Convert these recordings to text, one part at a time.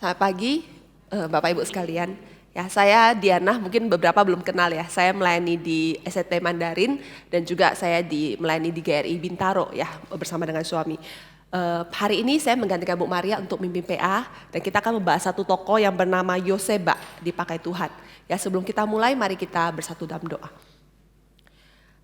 Selamat pagi, Bapak Ibu sekalian. Ya, saya Diana, mungkin beberapa belum kenal ya. Saya melayani di ST Mandarin dan juga saya melayani di GRI Bintaro ya bersama dengan suami. Hari ini saya menggantikan Bu Maria untuk mimpin PA dan kita akan membahas satu tokoh yang bernama Yoseba dipakai Tuhan. Ya, sebelum kita mulai, mari kita bersatu dalam doa.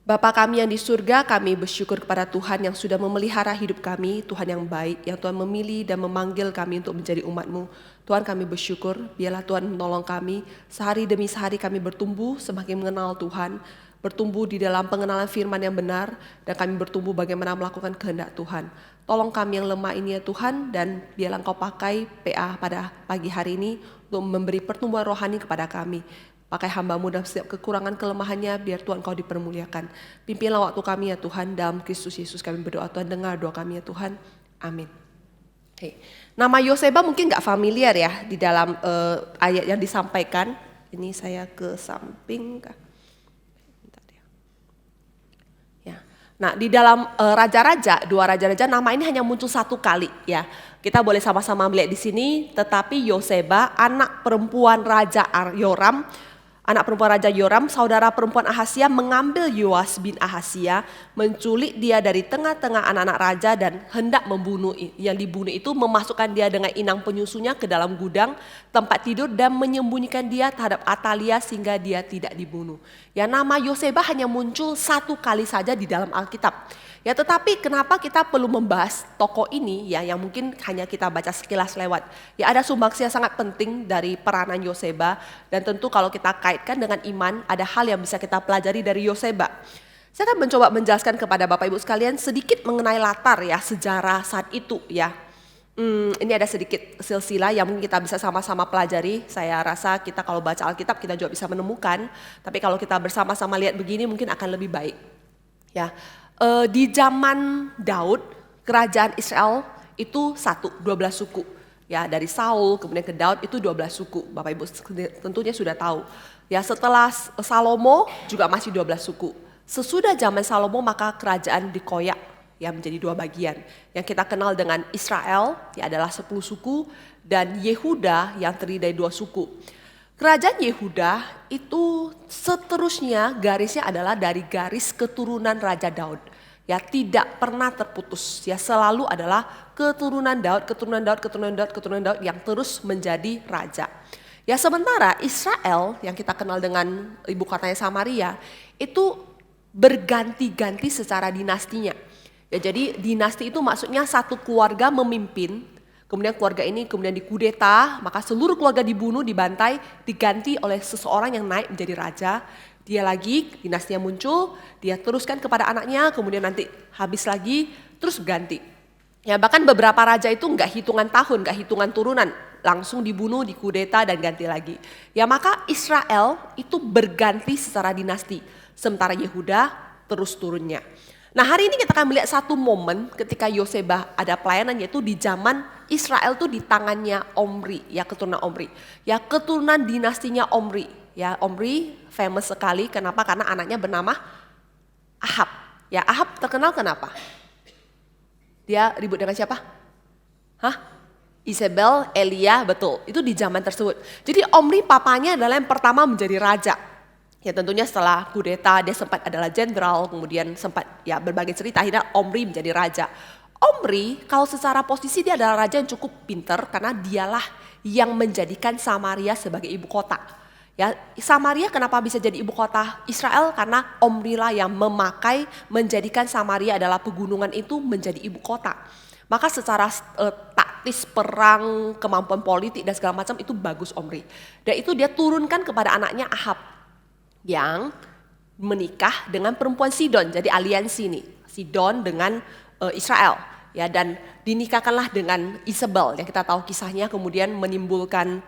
Bapa kami yang di surga, kami bersyukur kepada Tuhan yang sudah memelihara hidup kami, Tuhan yang baik, yang Tuhan memilih dan memanggil kami untuk menjadi umat-Mu. Tuhan, kami bersyukur, biarlah Tuhan menolong kami, sehari demi sehari kami bertumbuh semakin mengenal Tuhan, bertumbuh di dalam pengenalan firman yang benar, dan kami bertumbuh bagaimana melakukan kehendak Tuhan. Tolong kami yang lemah ini ya Tuhan, dan biarlah Engkau pakai PA pada pagi hari ini untuk memberi pertumbuhan rohani kepada kami. Pakai hamba-Mu dalam setiap kekurangan kelemahannya, biar Tuhan Kau dipermuliakan. Pimpinlah waktu kami ya Tuhan, dalam Kristus Yesus kami berdoa, Tuhan dengar doa kami ya Tuhan. Amin. Nama Yoseba mungkin gak familiar ya di dalam ayat yang disampaikan. Ini saya ke samping. Ya. Nah, di dalam raja-raja, dua raja-raja, nama ini hanya muncul satu kali ya. Kita boleh sama-sama melihat di sini, tetapi Yoseba, anak perempuan Raja Yoram, saudara perempuan Ahasia, mengambil Yoas bin Ahasia, menculik dia dari tengah-tengah anak-anak raja dan hendak membunuh. Yang dibunuh itu memasukkan dia dengan inang penyusunya ke dalam gudang tempat tidur dan menyembunyikan dia terhadap Atalia sehingga dia tidak dibunuh. Ya, nama Yoseba hanya muncul satu kali saja di dalam Alkitab. Ya, tetapi kenapa kita perlu membahas tokoh ini ya, yang mungkin hanya kita baca sekilas lewat. Ya, ada sumbangsih yang sangat penting dari peranan Yoseba, dan tentu kalau kita kaitkan dengan iman, ada hal yang bisa kita pelajari dari Yoseba. Saya akan mencoba menjelaskan kepada Bapak Ibu sekalian sedikit mengenai latar ya, sejarah saat itu ya. Ini ada sedikit silsilah yang mungkin kita bisa sama-sama pelajari. Saya rasa kita kalau baca Alkitab kita juga bisa menemukan, tapi kalau kita bersama-sama lihat begini mungkin akan lebih baik. Ya. Di zaman Daud, kerajaan Israel itu 12 suku. Ya, dari Saul kemudian ke Daud itu 12 suku. Bapak Ibu tentunya sudah tahu. Ya, setelah Salomo juga masih 12 suku. Sesudah zaman Salomo maka kerajaan dikoyak ya menjadi dua bagian. Yang kita kenal dengan Israel ya adalah 10 suku, dan Yehuda yang terdiri dari 2 suku. Kerajaan Yehuda itu seterusnya garisnya adalah dari garis keturunan Raja Daud. Ya, tidak pernah terputus. Ya, selalu adalah keturunan Daud yang terus menjadi raja. Ya, sementara Israel yang kita kenal dengan ibu kotanya Samaria itu berganti-ganti secara dinastinya. Ya, jadi dinasti itu maksudnya satu keluarga memimpin, kemudian keluarga ini kemudian dikudeta, maka seluruh keluarga dibunuh, dibantai, diganti oleh seseorang yang naik menjadi raja. Dia lagi, dinastinya muncul, dia teruskan kepada anaknya, kemudian nanti habis lagi, terus ganti. Ya, bahkan beberapa raja itu enggak hitungan tahun, enggak hitungan turunan, langsung dibunuh, dikudeta dan ganti lagi. Ya, maka Israel itu berganti secara dinasti, sementara Yehuda terus turunnya. Nah, hari ini kita akan melihat satu momen ketika Yoseba ada pelayanan, yaitu di zaman Israel tuh di tangannya Omri, ya keturunan Omri. Ya, keturunan dinastinya Omri. Ya, Omri famous sekali, kenapa? Karena anaknya bernama Ahab. Ya, Ahab terkenal kenapa? Dia ribut dengan siapa? Isabel, Elia, betul. Itu di zaman tersebut. Jadi Omri papanya adalah yang pertama menjadi raja. Ya, tentunya setelah kudeta dia sempat adalah jenderal, kemudian sempat ya berbagai cerita, akhirnya Omri menjadi raja. Omri kalau secara posisi dia adalah raja yang cukup pintar karena dialah yang menjadikan Samaria sebagai ibu kota. Ya, Samaria kenapa bisa jadi ibu kota Israel? Karena Omri lah yang memakai menjadikan Samaria adalah pegunungan itu menjadi ibu kota. Maka secara taktis perang, kemampuan politik dan segala macam itu bagus Omri. Dan itu dia turunkan kepada anaknya Ahab yang menikah dengan perempuan Sidon. Jadi aliansi nih, Sidon dengan Israel. Ya, dan dinikahkanlah dengan Isabel yang kita tahu kisahnya kemudian menimbulkan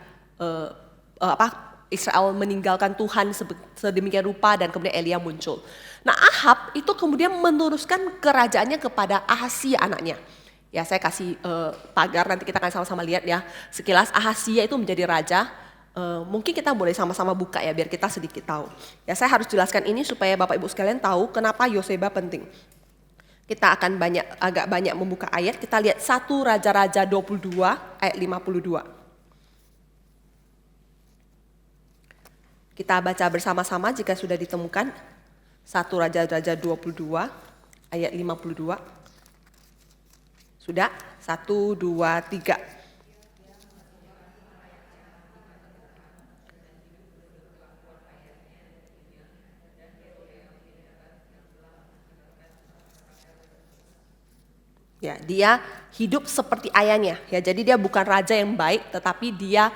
Israel meninggalkan Tuhan sedemikian rupa dan kemudian Elia muncul. Nah, Ahab itu kemudian meneruskan kerajaannya kepada Ahasia anaknya. Ya, saya kasih pagar nanti kita akan sama-sama lihat ya. Sekilas Ahasia itu menjadi raja. Mungkin kita boleh sama-sama buka ya biar kita sedikit tahu. Ya, saya harus jelaskan ini supaya Bapak Ibu sekalian tahu kenapa Yoseba penting. Kita akan agak banyak membuka ayat. Kita lihat 1 Raja-Raja 22 ayat 52. Kita baca bersama-sama jika sudah ditemukan. 1 Raja-Raja 22 ayat 52. Sudah? 1, 2, 3. Ya, dia hidup seperti ayahnya. Ya, jadi dia bukan raja yang baik, tetapi dia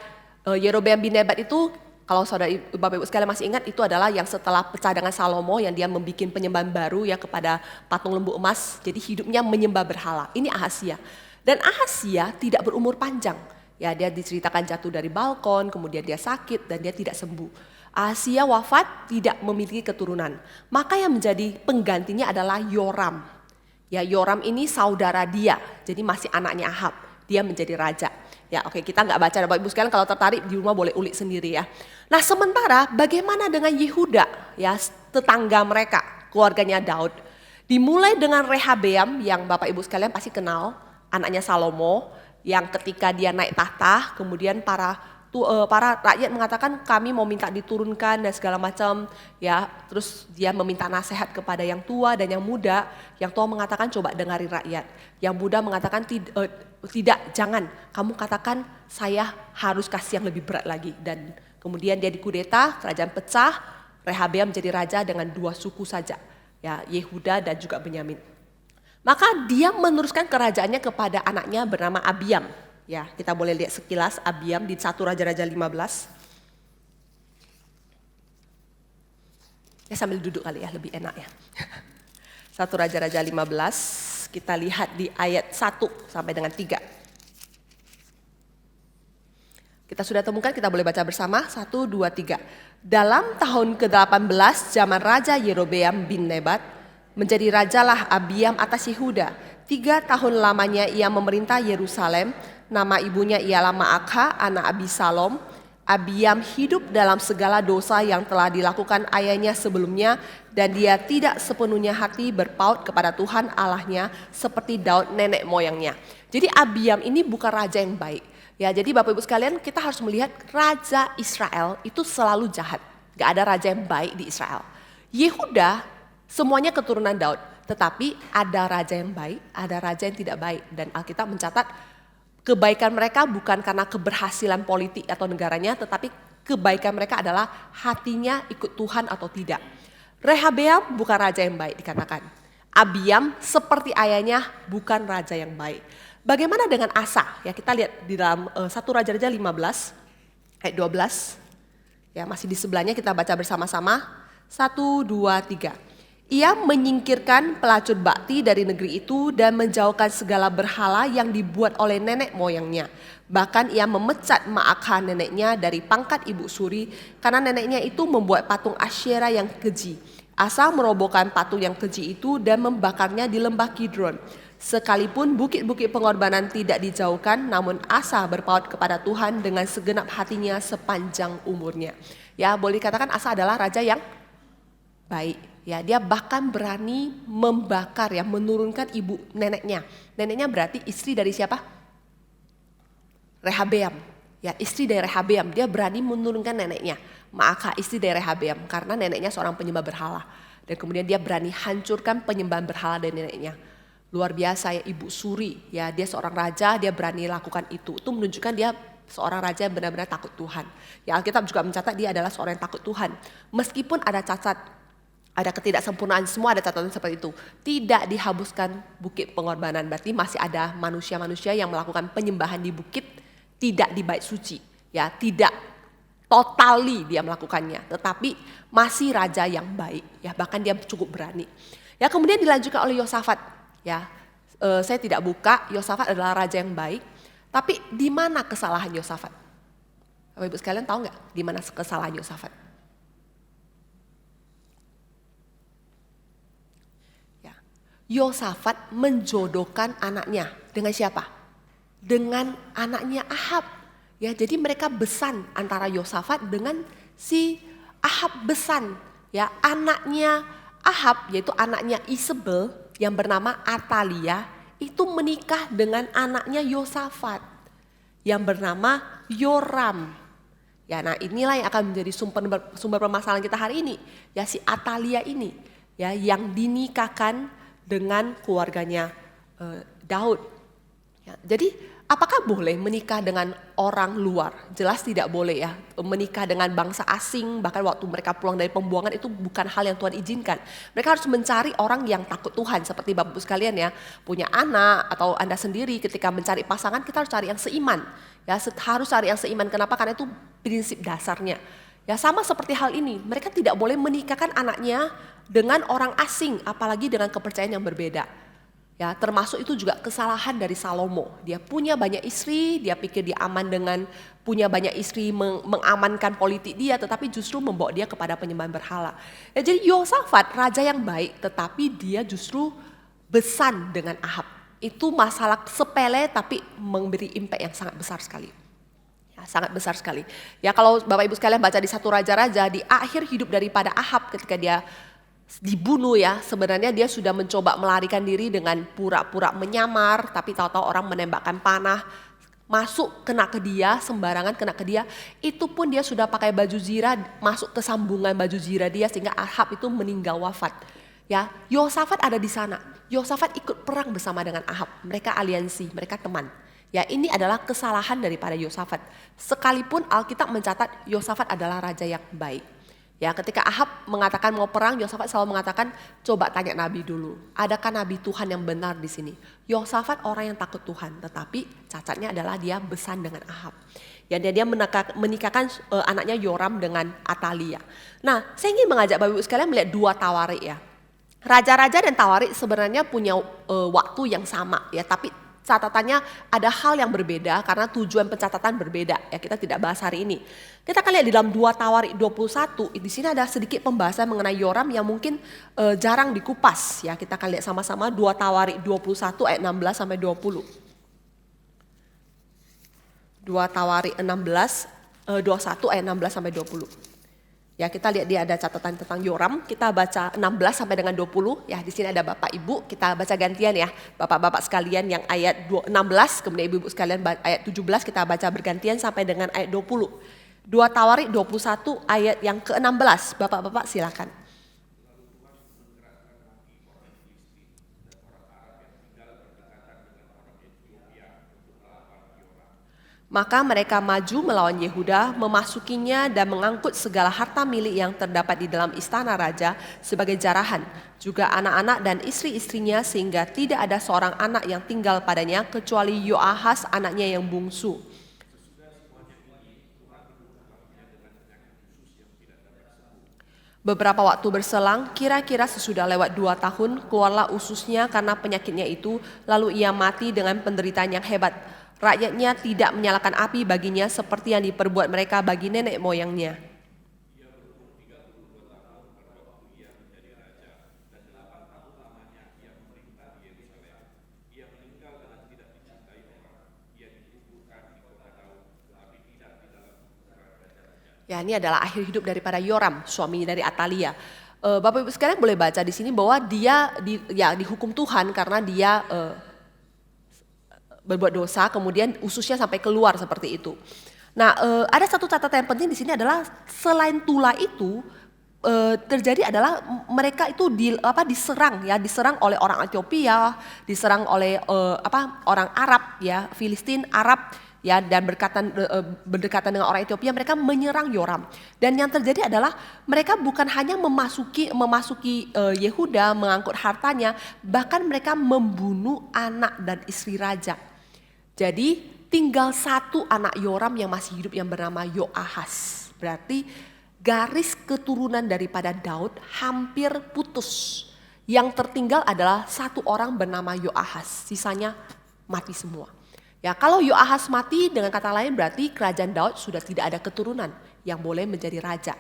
Yerobeam bin Nebat itu, kalau saudara Bapak Ibu sekalian masih ingat, itu adalah yang setelah pecah dengan Salomo yang dia membuat penyembahan baru ya kepada patung lembu emas. Jadi hidupnya menyembah berhala. Ini Ahazia. Dan Ahazia tidak berumur panjang. Ya, dia diceritakan jatuh dari balkon, kemudian dia sakit dan dia tidak sembuh. Ahazia wafat tidak memiliki keturunan. Maka yang menjadi penggantinya adalah Yoram. Ya, Yoram ini saudara dia, jadi masih anaknya Ahab. Dia menjadi raja. Ya, oke, kita nggak baca, Bapak Ibu sekalian, kalau tertarik di rumah boleh ulik sendiri ya. Nah, sementara bagaimana dengan Yehuda, ya tetangga mereka, keluarganya Daud. Dimulai dengan Rehabeam yang Bapak Ibu sekalian pasti kenal, anaknya Salomo, yang ketika dia naik tahta, kemudian para rakyat mengatakan kami mau minta diturunkan dan segala macam ya, terus dia meminta nasihat kepada yang tua dan yang muda. Yang tua mengatakan coba dengarin rakyat, yang muda mengatakan tidak, jangan, kamu katakan saya harus kasih yang lebih berat lagi. Dan kemudian dia dikudeta, kerajaan pecah, Rehabeam menjadi raja dengan 2 suku saja, ya, Yehuda dan juga Benyamin. Maka dia meneruskan kerajaannya kepada anaknya bernama Abiam. Ya, kita boleh lihat sekilas Abiam di 1 Raja-Raja 15. Ya, sambil duduk kali ya, lebih enak ya. 1 Raja-Raja 15, kita lihat di ayat 1 sampai dengan 3. Kita sudah temukan, kita boleh baca bersama. 1, 2, 3. Dalam tahun ke-18 zaman Raja Yerobeam bin Nebat, menjadi rajalah Abiam atas Yehuda. 3 tahun lamanya ia memerintah Yerusalem. Nama ibunya ialah Maakha, anak Abisalom. Abiam hidup dalam segala dosa yang telah dilakukan ayahnya sebelumnya, dan dia tidak sepenuhnya hati berpaut kepada Tuhan Allahnya seperti Daud nenek moyangnya. Jadi Abiam ini bukan raja yang baik. Ya, jadi Bapak Ibu sekalian, kita harus melihat raja Israel itu selalu jahat. Gak ada raja yang baik di Israel. Yehuda semuanya keturunan Daud, tetapi ada raja yang baik, ada raja yang tidak baik. Dan Alkitab mencatat kebaikan mereka bukan karena keberhasilan politik atau negaranya, tetapi kebaikan mereka adalah hatinya ikut Tuhan atau tidak. Rehabeam bukan raja yang baik dikatakan. Abiam seperti ayahnya bukan raja yang baik. Bagaimana dengan Asa? Ya, kita lihat di dalam 1 Raja-Raja 15 ayat 12. Ya, masih di sebelahnya, kita baca bersama-sama. 1, 2, 3. Ia menyingkirkan pelacur bakti dari negeri itu dan menjauhkan segala berhala yang dibuat oleh nenek moyangnya. Bahkan ia memecat Maakha neneknya dari pangkat ibu suri karena neneknya itu membuat patung Asyera yang keji. Asa merobohkan patung yang keji itu dan membakarnya di lembah Kidron. Sekalipun bukit-bukit pengorbanan tidak dijauhkan, namun Asa berpaut kepada Tuhan dengan segenap hatinya sepanjang umurnya. Ya, boleh dikatakan Asa adalah raja yang baik. Ya, dia bahkan berani membakar, ya, menurunkan ibu neneknya. Neneknya berarti istri dari siapa? Rehabeam. Ya, istri dari Rehabeam. Dia berani menurunkan neneknya. Maakha, istri dari Rehabeam, karena neneknya seorang penyembah berhala. Dan kemudian dia berani hancurkan penyembahan berhala dari neneknya. Luar biasa ya, ibu suri. Ya, dia seorang raja, dia berani lakukan itu. Itu menunjukkan dia seorang raja yang benar-benar takut Tuhan. Ya, Alkitab juga mencatat dia adalah seorang yang takut Tuhan. Meskipun ada cacat, ada ketidaksempurnaan, semua ada catatan seperti itu. Tidak dihabiskan bukit pengorbanan, berarti masih ada manusia-manusia yang melakukan penyembahan di bukit, tidak di bait suci. Ya, tidak totally dia melakukannya, tetapi masih raja yang baik. Ya, bahkan dia cukup berani. Ya, kemudian dilanjutkan oleh Yosafat. Ya, saya tidak buka, Yosafat adalah raja yang baik. Tapi di mana kesalahan Yosafat? Bapak Ibu sekalian tahu nggak di mana kesalahan Yosafat? Yosafat menjodohkan anaknya dengan siapa? Dengan anaknya Ahab. Ya, jadi mereka besan antara Yosafat dengan si Ahab besan. Ya, anaknya Ahab yaitu anaknya Isabel yang bernama Atalia itu menikah dengan anaknya Yosafat yang bernama Yoram. Ya, nah inilah yang akan menjadi sumber permasalahan kita hari ini. Ya, si Atalia ini ya yang dinikahkan dengan keluarganya Daud. Ya, jadi apakah boleh menikah dengan orang luar? Jelas tidak boleh ya. Menikah dengan bangsa asing, bahkan waktu mereka pulang dari pembuangan itu bukan hal yang Tuhan izinkan. Mereka harus mencari orang yang takut Tuhan. Seperti Bapak Ibu sekalian ya, punya anak atau Anda sendiri ketika mencari pasangan kita harus cari yang seiman. Ya, harus cari yang seiman. Kenapa? Karena itu prinsip dasarnya. Ya, sama seperti hal ini, mereka tidak boleh menikahkan anaknya dengan orang asing, apalagi dengan kepercayaan yang berbeda. Ya, termasuk itu juga kesalahan dari Salomo. Dia punya banyak istri, dia pikir dia aman dengan punya banyak istri mengamankan politik dia, tetapi justru membawa dia kepada penyembahan berhala. Ya, jadi Yosafat raja yang baik, tetapi dia justru besan dengan Ahab. Itu masalah sepele tapi memberi impact yang sangat besar sekali. Ya, sangat besar sekali. Ya, kalau Bapak Ibu sekalian baca di 1 Raja-Raja, di akhir hidup daripada Ahab ketika dia dibunuh ya, sebenarnya dia sudah mencoba melarikan diri dengan pura-pura menyamar, tapi tahu-tahu orang menembakkan panah masuk kena ke dia, sembarangan kena ke dia. Itu pun dia sudah pakai baju zirah, masuk ke sambungan baju zirah dia sehingga Ahab itu meninggal wafat. Ya, Yosafat ada di sana. Yosafat ikut perang bersama dengan Ahab. Mereka aliansi, mereka teman. Ya, ini adalah kesalahan daripada Yosafat. Sekalipun Alkitab mencatat Yosafat adalah raja yang baik. Ya, ketika Ahab mengatakan mau perang, Yosafat selalu mengatakan, coba tanya nabi dulu. Adakah nabi Tuhan yang benar di sini? Yosafat orang yang takut Tuhan, tetapi cacatnya adalah dia besan dengan Ahab. Ya, dia menikahkan anaknya Yoram dengan Atalia. Nah, saya ingin mengajak Bapak Ibu sekalian melihat dua tawarik ya. Raja-raja dan tawarik sebenarnya punya waktu yang sama ya, tapi catatannya ada hal yang berbeda karena tujuan pencatatan berbeda ya, kita tidak bahas hari ini. Kita akan lihat di dalam 2 Tawarik 21, di sini ada sedikit pembahasan mengenai Yoram yang mungkin jarang dikupas ya. Kita akan lihat sama-sama 2 Tawarik 21 ayat 16 sampai 20. 2 Tawarik 21 ayat 16 sampai 20. Ya, kita lihat dia ada catatan tentang Yoram. Kita baca 16 sampai dengan 20. Ya, di sini ada Bapak Ibu, kita baca gantian ya. Bapak-bapak sekalian yang ayat 16, kemudian Ibu-ibu sekalian ayat 17 kita baca bergantian sampai dengan ayat 20. 2 Tawarik 21 ayat yang ke-16. Bapak-bapak silakan. Maka mereka maju melawan Yehuda, memasukinya dan mengangkut segala harta milik yang terdapat di dalam istana raja sebagai jarahan, juga anak-anak dan istri-istrinya, sehingga tidak ada seorang anak yang tinggal padanya kecuali Yoahas anaknya yang bungsu. Beberapa waktu berselang, kira-kira sesudah lewat 2 tahun, keluarlah ususnya karena penyakitnya itu, lalu ia mati dengan penderitaan yang hebat. Rakyatnya tidak menyalakan api baginya seperti yang diperbuat mereka bagi nenek moyangnya. Ya, ini adalah akhir hidup daripada Yoram, suami dari Atalia. Bapak Ibu sekalian boleh baca di sini bahwa dia dihukum Tuhan karena dia berbuat dosa, kemudian ususnya sampai keluar seperti itu. Nah, ada satu catatan yang penting di sini adalah selain Tula itu terjadi adalah mereka itu diserang oleh orang Ethiopia, diserang oleh orang Arab ya, Filistin, Arab ya, dan berdekatan dengan orang Ethiopia, mereka menyerang Yoram. Dan yang terjadi adalah mereka bukan hanya memasuki Yehuda, mengangkut hartanya, bahkan mereka membunuh anak dan istri raja. Jadi tinggal satu anak Yoram yang masih hidup yang bernama Yoahas. Berarti garis keturunan daripada Daud hampir putus. Yang tertinggal adalah satu orang bernama Yoahas, sisanya mati semua. Ya, kalau Yoahas mati, dengan kata lain berarti kerajaan Daud sudah tidak ada keturunan yang boleh menjadi raja.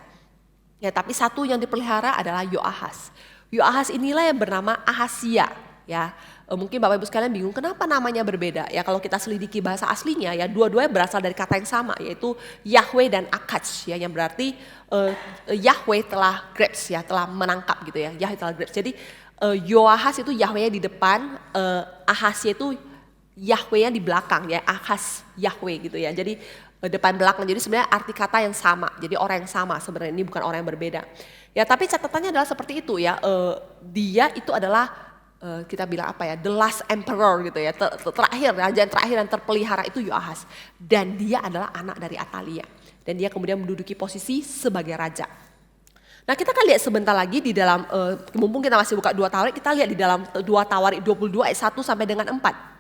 Ya, tapi satu yang dipelihara adalah Yoahas. Yoahas inilah yang bernama Ahasia. Ya, mungkin Bapak Ibu sekalian bingung kenapa namanya berbeda. Ya, kalau kita selidiki bahasa aslinya ya, dua-duanya berasal dari kata yang sama, yaitu Yahweh dan Akats ya, yang berarti Yahweh telah grabs ya, telah menangkap gitu ya. Yahweh telah grabs. Jadi Yoahas itu Yahwehnya di depan, Ahasia itu Yahwehnya di belakang ya, Ahas Yahweh gitu ya. Jadi depan belakang. Jadi sebenarnya arti kata yang sama. Jadi orang yang sama sebenarnya, ini bukan orang yang berbeda. Ya, tapi catatannya adalah seperti itu ya. Dia itu adalah kita bilang apa ya, the last emperor gitu ya. Terakhir, raja yang terakhir yang terpelihara itu Yoahas. Dan dia adalah anak dari Atalia. Dan dia kemudian menduduki posisi sebagai raja. Nah, kita akan lihat sebentar lagi di dalam, mumpung kita masih buka 2 Tawarik, kita lihat di dalam 2 Tawarik 22 ayat 1 sampai dengan 4.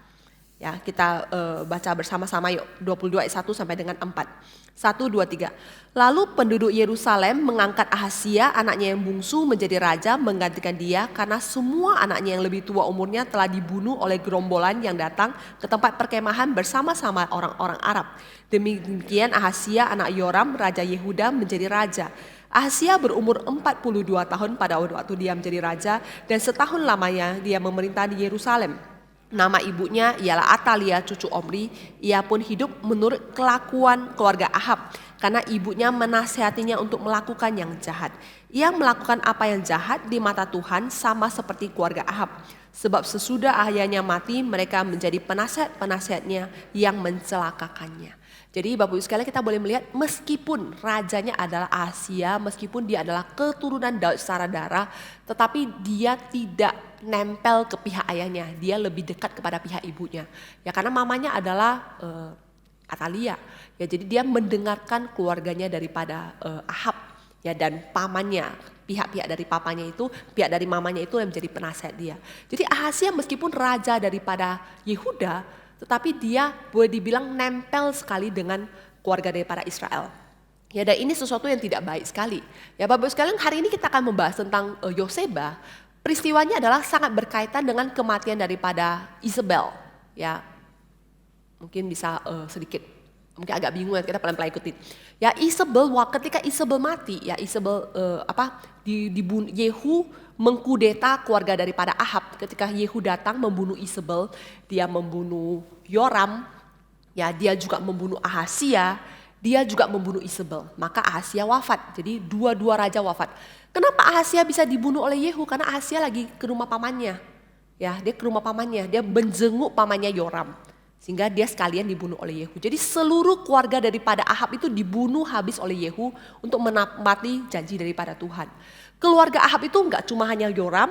Ya, kita baca bersama-sama yuk, 22 ayat 1 sampai dengan 4. 1, 2, 3. Lalu penduduk Yerusalem mengangkat Ahazia, anaknya yang bungsu, menjadi raja menggantikan dia karena semua anaknya yang lebih tua umurnya telah dibunuh oleh gerombolan yang datang ke tempat perkemahan bersama-sama orang-orang Arab. Demikian Ahazia anak Yoram, raja Yehuda, menjadi raja. Ahazia berumur 42 tahun pada waktu dia menjadi raja dan setahun lamanya dia memerintah di Yerusalem. Nama ibunya ialah Atalia cucu Omri. Ia pun hidup menurut kelakuan keluarga Ahab karena ibunya menasihatinya untuk melakukan yang jahat. Ia melakukan apa yang jahat di mata Tuhan sama seperti keluarga Ahab. Sebab sesudah ayahnya mati mereka menjadi penasihat-penasihatnya yang mencelakakannya. Jadi Bapak Ibu sekalian, kita boleh melihat meskipun rajanya adalah Ahazia, meskipun dia adalah keturunan Daud secara darah, tetapi dia tidak nempel ke pihak ayahnya, dia lebih dekat kepada pihak ibunya. Ya, karena mamanya adalah Atalia. Ya, jadi dia mendengarkan keluarganya daripada Ahab, ya, dan pamannya. Pihak-pihak dari papanya itu, pihak dari mamanya itu yang menjadi penasihat dia. Jadi Ahazia meskipun raja daripada Yehuda, tetapi dia boleh dibilang nempel sekali dengan keluarga daripada Israel. Ya, dan ini sesuatu yang tidak baik sekali. Ya, Bapak Ibu sekalian, hari ini kita akan membahas tentang Yoseba. Peristiwanya adalah sangat berkaitan dengan kematian daripada Isabel. Ya, mungkin bisa sedikit, mungkin agak bingung ya, kita pelan-pelan ikutin. Ya, Isabel, ketika Isabel mati, ya Isabel Yehu mengkudeta keluarga daripada Ahab. Ketika Yehu datang membunuh Isabel, dia membunuh Yoram, ya dia juga membunuh Ahazia, dia juga membunuh Isabel. Maka Ahazia wafat. Jadi dua-dua raja wafat. Kenapa Ahazia bisa dibunuh oleh Yehu? Karena Ahazia lagi ke rumah pamannya. Ya, dia ke rumah pamannya, dia menjenguk pamannya Yoram. Sehingga dia sekalian dibunuh oleh Yehu. Jadi seluruh keluarga daripada Ahab itu dibunuh habis oleh Yehu untuk menepati janji daripada Tuhan. Keluarga Ahab itu enggak cuma hanya Yoram,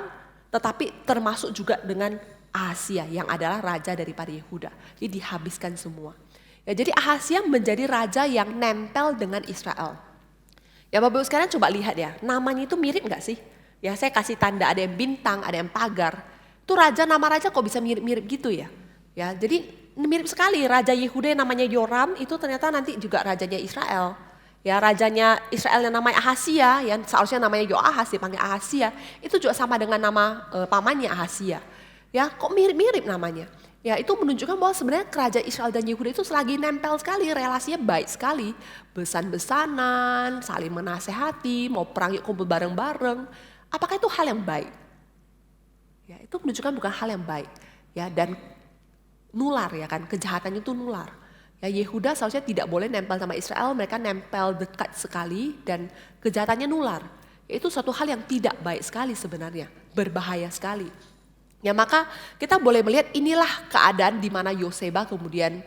tetapi termasuk juga dengan Ahazia yang adalah raja daripada Yehuda. Jadi dihabiskan semua. Ya, jadi Ahazia menjadi raja yang nempel dengan Israel. Ya, Bapak Ibu sekalian coba lihat ya, namanya itu mirip enggak sih? Ya, saya kasih tanda, ada yang bintang, ada yang pagar. Itu raja, nama raja kok bisa mirip-mirip gitu ya? Ya, jadi mirip sekali. Raja Yehuda yang namanya Yoram itu ternyata nanti juga rajanya Israel. Ya, rajanya Israel yang namanya Ahazia, yang seharusnya namanya Yoahas dipanggil Ahazia, itu juga sama dengan nama pamannya Ahazia. Ya, kok mirip-mirip namanya? Ya, itu menunjukkan bahwa sebenarnya kerajaan Israel dan Yehuda itu selagi nempel sekali, relasinya baik sekali. Besan-besanan, saling menasehati, mau perang yuk kumpul bareng-bareng. Apakah itu hal yang baik? Ya, itu menunjukkan bukan hal yang baik. Ya, dan nular ya kan, kejahatannya itu nular. Ya, Yehuda seharusnya tidak boleh nempel sama Israel, mereka nempel dekat sekali dan kejahatannya nular. Ya, itu suatu hal yang tidak baik sekali sebenarnya, berbahaya sekali. Ya, maka kita boleh melihat inilah keadaan di mana Yoseba kemudian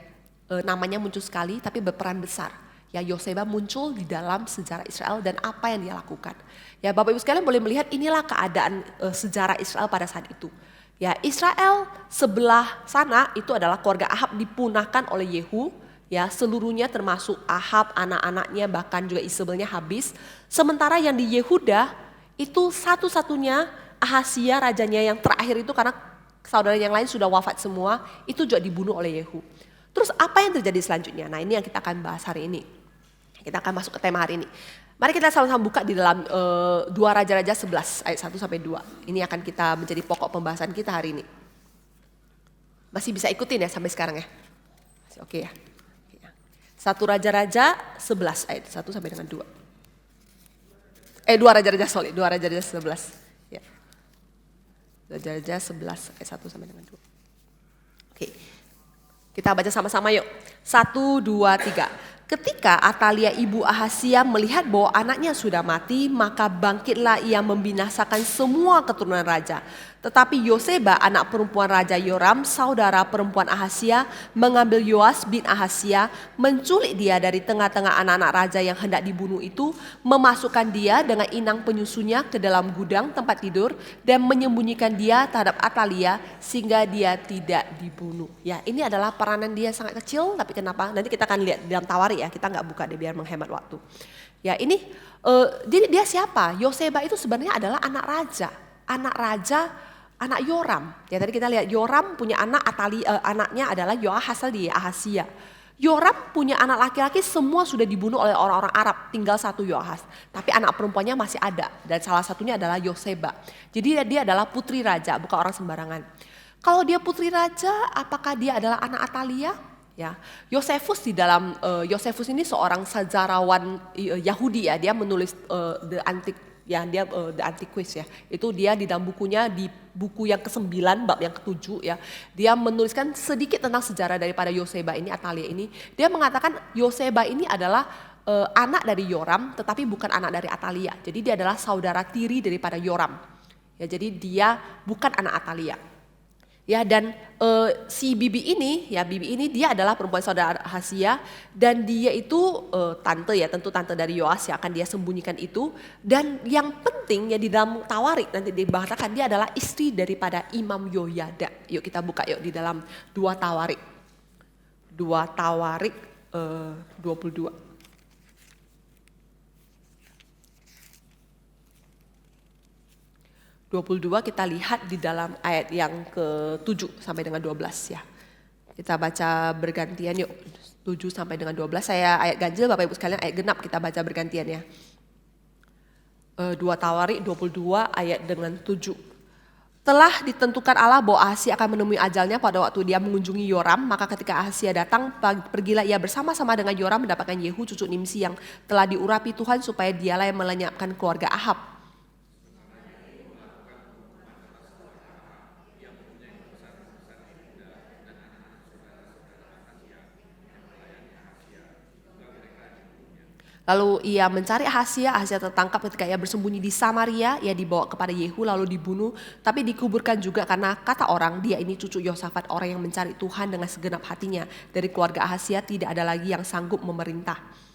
namanya muncul sekali tapi berperan besar. Ya, Yoseba muncul di dalam sejarah Israel dan apa yang dia lakukan. Ya, Bapak Ibu sekalian boleh melihat inilah keadaan sejarah Israel pada saat itu. Ya, Israel sebelah sana itu adalah keluarga Ahab dipunahkan oleh Yehu. Ya, seluruhnya termasuk Ahab, anak-anaknya, bahkan juga Isabelnya habis. Sementara yang di Yehuda itu satu-satunya Ahazia rajanya yang terakhir itu karena saudara yang lain sudah wafat semua, itu juga dibunuh oleh Yehu. Terus apa yang terjadi selanjutnya? Nah, ini yang kita akan bahas hari ini. Kita akan masuk ke tema hari ini. Mari kita sama-sama buka di dalam 2 Raja-Raja 11 ayat 1 sampai 2. Ini akan kita menjadi pokok pembahasan kita hari ini. Masih bisa ikutin ya sampai sekarang ya? Masih oke ya? 1 Raja-Raja 11 ayat 1 sampai dengan 2. 2 Raja-Raja 2 Raja-Raja 11. Ya. Raja-Raja 11 ayat 1 sampai dengan 2. Oke. Kita baca sama-sama yuk. 1, 2, 3. Ketika Atalia ibu Ahazia melihat bahwa anaknya sudah mati, maka bangkitlah ia membinasakan semua keturunan raja. Tetapi Yoseba, anak perempuan Raja Yoram, saudara perempuan Ahasia, mengambil Yoas bin Ahasia, menculik dia dari tengah-tengah anak-anak raja yang hendak dibunuh itu, memasukkan dia dengan inang penyusunya ke dalam gudang tempat tidur, dan menyembunyikan dia terhadap Atalia sehingga dia tidak dibunuh. Ya, ini adalah peranan dia sangat kecil, tapi kenapa? Nanti kita akan lihat dalam Tawari ya, kita nggak buka deh biar menghemat waktu. Ya, ini jadi dia siapa? Yoseba itu sebenarnya adalah anak raja, anak Yoram. Ya tadi kita lihat Yoram punya anak anaknya adalah Yoahas di Ahasia. Yoram punya anak laki-laki semua sudah dibunuh oleh orang-orang Arab, tinggal satu Yoahas. Tapi anak perempuannya masih ada dan salah satunya adalah Yoseba. Jadi dia adalah putri raja, bukan orang sembarangan. Kalau dia putri raja, apakah dia adalah anak Atalia? Ya, Yosefus di dalam Yosefus ini seorang sejarawan Yahudi ya, dia menulis The Antiquist ya. Itu dia di dalam bukunya, di buku yang ke-9 bab yang ke-7 ya. Dia menuliskan sedikit tentang sejarah daripada Yoseba ini, Atalia ini. Dia mengatakan Yoseba ini adalah anak dari Yoram tetapi bukan anak dari Atalia. Jadi dia adalah saudara tiri daripada Yoram. Ya, jadi dia bukan anak Atalia. Ya, dan si Bibi ini dia adalah perempuan saudara Ahasia dan dia itu tante ya, tentu tante dari Yoas yang akan dia sembunyikan itu. Dan yang penting ya di dalam Tawarik nanti dibahaskan dia adalah istri daripada Imam Yoyada. Yuk kita buka yuk di dalam 2 Tawarik 22. 22 kita lihat di dalam ayat yang ke-7 sampai dengan 12 ya. Kita baca bergantian yuk, 7 sampai dengan 12. Saya ayat ganjil, Bapak Ibu sekalian ayat genap kita baca bergantian ya. 2 Tawarik 22 ayat dengan 7. Telah ditentukan Allah bahwa Ahasia akan menemui ajalnya pada waktu dia mengunjungi Yoram. Maka ketika Ahasia datang, pergilah ia bersama-sama dengan Yoram mendapatkan Yehu cucu Nimsi yang telah diurapi Tuhan supaya dialah yang melenyapkan keluarga Ahab. Lalu ia mencari Ahasia tertangkap ketika ia bersembunyi di Samaria, ia dibawa kepada Yehu lalu dibunuh, tapi dikuburkan juga karena kata orang dia ini cucu Yosafat, orang yang mencari Tuhan dengan segenap hatinya. Dari keluarga Ahasia tidak ada lagi yang sanggup memerintah.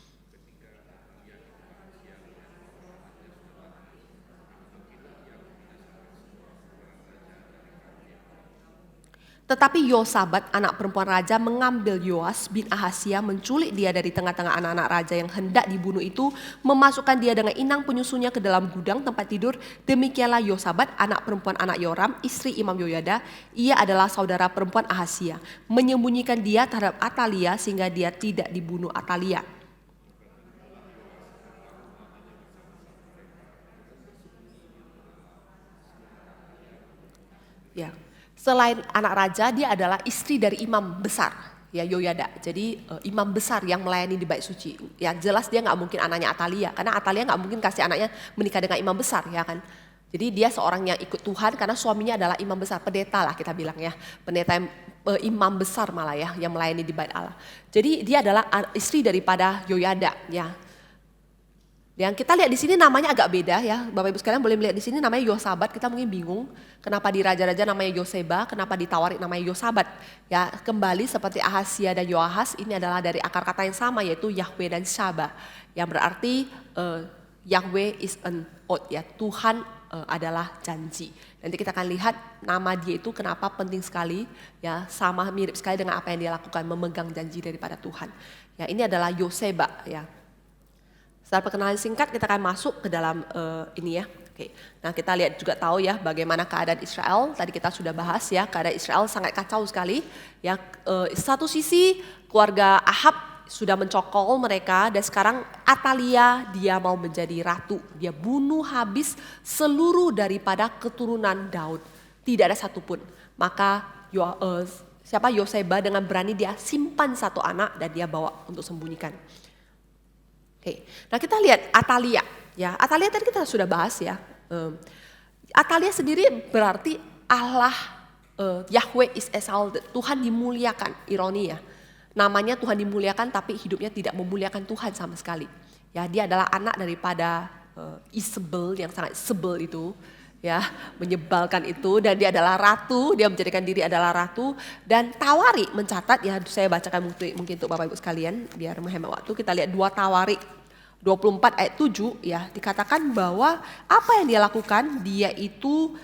Tetapi Yosabat, anak perempuan raja, mengambil Yoas bin Ahasia, menculik dia dari tengah-tengah anak-anak raja yang hendak dibunuh itu, memasukkan dia dengan inang penyusunya ke dalam gudang tempat tidur. Demikianlah Yosabat, anak perempuan anak Yoram, istri Imam Yoyada, ia adalah saudara perempuan Ahasia, menyembunyikan dia terhadap Atalia sehingga dia tidak dibunuh Atalia. Ya. Selain anak raja, dia adalah istri dari imam besar, ya Yoyada. Jadi imam besar yang melayani di bait suci. Ya jelas dia nggak mungkin anaknya Atalia, karena Atalia nggak mungkin kasih anaknya menikah dengan imam besar, ya kan. Jadi dia seorang yang ikut Tuhan karena suaminya adalah imam besar, pendeta lah kita bilang ya, pendeta imam besar malah ya, yang melayani di bait Allah. Jadi dia adalah istri daripada Yoyada, ya. Yang kita lihat di sini namanya agak beda ya, Bapak Ibu sekalian boleh melihat di sini namanya Yosabat. Kita mungkin bingung kenapa di raja-raja namanya Yoseba, kenapa di Tawarik namanya Yosabat. Ya kembali seperti Ahasia dan Yoahas, ini adalah dari akar kata yang sama yaitu Yahweh dan Shaba, yang berarti Yahweh is an oath ya, Tuhan adalah janji. Nanti kita akan lihat nama dia itu kenapa penting sekali ya, sama mirip sekali dengan apa yang dia lakukan, memegang janji daripada Tuhan. Ya ini adalah Yoseba ya. Setelah perkenalan singkat kita akan masuk ke dalam ini ya. Oke. Nah kita lihat juga tahu ya bagaimana keadaan Israel. Tadi kita sudah bahas ya, keadaan Israel sangat kacau sekali. Ya satu sisi keluarga Ahab sudah mencokol mereka dan sekarang Atalia dia mau menjadi ratu. Dia bunuh habis seluruh daripada keturunan Daud. Tidak ada satupun. Maka Yoseba dengan berani dia simpan satu anak dan dia bawa untuk sembunyikan. Oke, nah kita lihat Atalia, ya Atalia tadi kita sudah bahas ya. Atalia sendiri berarti Allah Yahweh is exalted, Tuhan dimuliakan, ironi ya. Namanya Tuhan dimuliakan tapi hidupnya tidak memuliakan Tuhan sama sekali. Ya dia adalah anak daripada Isabel yang sangat sebel itu. ya, menyebalkan itu, dan dia adalah ratu, dia menjadikan diri adalah ratu. Dan Tawari mencatat, ya saya bacakan mungkin untuk Bapak Ibu sekalian biar menghemat waktu. Kita lihat 2 Tawari 24 ayat 7, ya, dikatakan bahwa apa yang dia lakukan, dia itu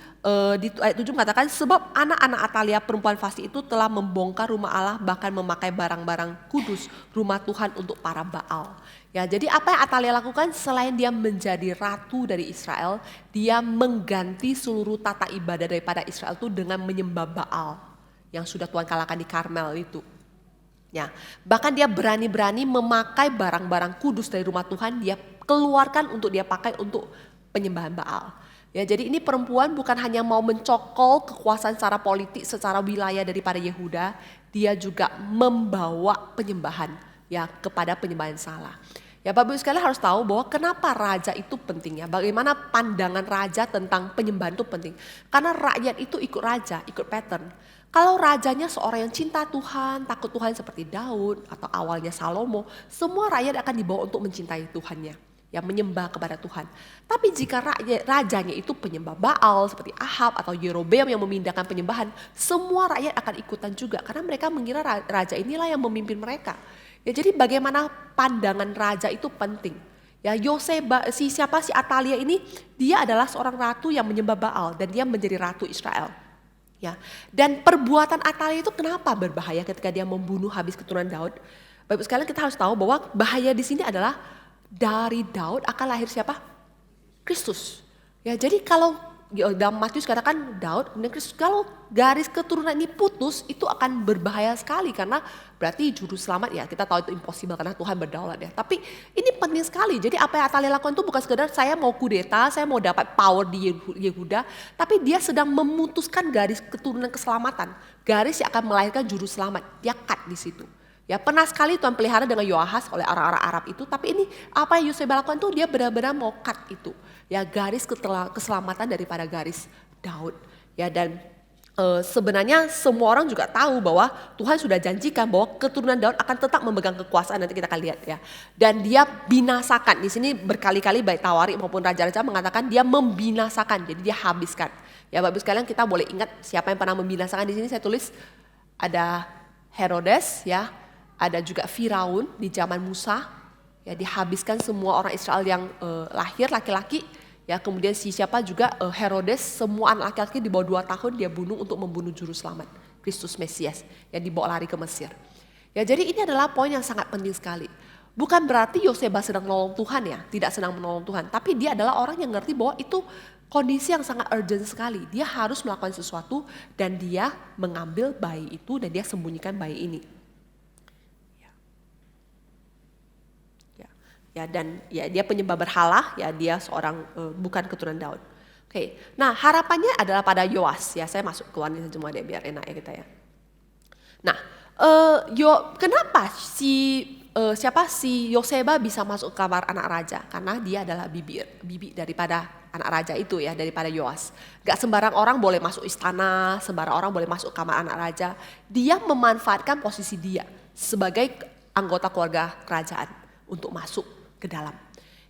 di ayat 7 mengatakan, sebab anak-anak Atalia perempuan fasik itu telah membongkar rumah Allah, bahkan memakai barang-barang kudus rumah Tuhan untuk para Baal. Ya, jadi apa yang Atalia lakukan selain dia menjadi ratu dari Israel, dia mengganti seluruh tata ibadah daripada Israel itu dengan menyembah Baal yang sudah Tuhan kalahkan di Karmel itu. Ya, bahkan dia berani-berani memakai barang-barang kudus dari rumah Tuhan, dia keluarkan untuk dia pakai untuk penyembahan Baal. Ya, jadi ini perempuan bukan hanya mau mencokol kekuasaan secara politik, secara wilayah daripada Yehuda, dia juga membawa penyembahan, ya, kepada penyembahan salah. Ya, Bapak Ibu sekalian harus tahu bahwa kenapa raja itu pentingnya, bagaimana pandangan raja tentang penyembahan itu penting. Karena rakyat itu ikut raja, ikut pattern. Kalau rajanya seorang yang cinta Tuhan, takut Tuhan seperti Daud atau awalnya Salomo, semua rakyat akan dibawa untuk mencintai Tuhannya, yang menyembah kepada Tuhan. Tapi jika rajanya itu penyembah Baal seperti Ahab atau Yerobeam yang memindahkan penyembahan, semua rakyat akan ikutan juga karena mereka mengira raja inilah yang memimpin mereka. Ya, jadi bagaimana pandangan raja itu penting. Ya, si Atalia ini, dia adalah seorang ratu yang menyembah Baal dan dia menjadi ratu Israel. Ya, dan perbuatan Atalia itu kenapa berbahaya ketika dia membunuh habis keturunan Daud? Bapak sekalian, kita harus tahu bahwa bahaya di sini adalah dari Daud akan lahir siapa? Kristus. Ya, jadi kalau dalam Matius katakan Daud kemudian Kristus, kalau garis keturunan ini putus itu akan berbahaya sekali karena berarti juru selamat, ya kita tahu itu impossible karena Tuhan berdaulat, ya. Tapi ini penting sekali. Jadi apa yang Atalia lakukan itu bukan sekedar saya mau kudeta, saya mau dapat power di Yehuda, tapi dia sedang memutuskan garis keturunan keselamatan, garis yang akan melahirkan juru selamat. Dia cut di situ. Ya, pernah sekali Tuhan pelihara dengan Yoahas oleh orang-orang Arab itu, tapi ini apa yang Yoseba lakukan tuh dia benar-benar mau cut itu. Ya, garis keselamatan daripada garis Daud. Ya, dan sebenarnya semua orang juga tahu bahwa Tuhan sudah janjikan bahwa keturunan Daud akan tetap memegang kekuasaan, nanti kita akan lihat, ya. Dan dia binasakan, di sini berkali-kali baik Tawari maupun raja-raja mengatakan dia membinasakan, jadi dia habiskan. Ya, Bapak sekalian, kita boleh ingat siapa yang pernah membinasakan. Di sini saya tulis ada Herodes, ya. Ada juga Firaun di zaman Musa, ya, dihabiskan semua orang Israel yang lahir laki-laki, ya. Kemudian siapa juga Herodes, semua anak laki-laki di bawah 2 tahun dia bunuh untuk membunuh juru selamat Kristus Mesias yang dibawa lari ke Mesir. Ya, jadi ini adalah poin yang sangat penting sekali. Bukan berarti Yoseba sedang menolong Tuhan, ya, tidak sedang menolong Tuhan, tapi dia adalah orang yang ngerti bahwa itu kondisi yang sangat urgent sekali. Dia harus melakukan sesuatu dan dia mengambil bayi itu dan dia sembunyikan bayi ini. Ya, dan ya dia penyembah berhala, ya dia seorang bukan keturunan Daud. Oke. Nah, harapannya adalah pada Yoas, ya. Saya masuk ke wanita semua deh biar enak, ya kita, ya. Nah, kenapa si Yoseba bisa masuk kamar anak raja? Karena dia adalah bibi daripada anak raja itu, ya, daripada Yoas. Gak sembarang orang boleh masuk istana, sembarang orang boleh masuk kamar anak raja. Dia memanfaatkan posisi dia sebagai anggota keluarga kerajaan untuk masuk ke dalam,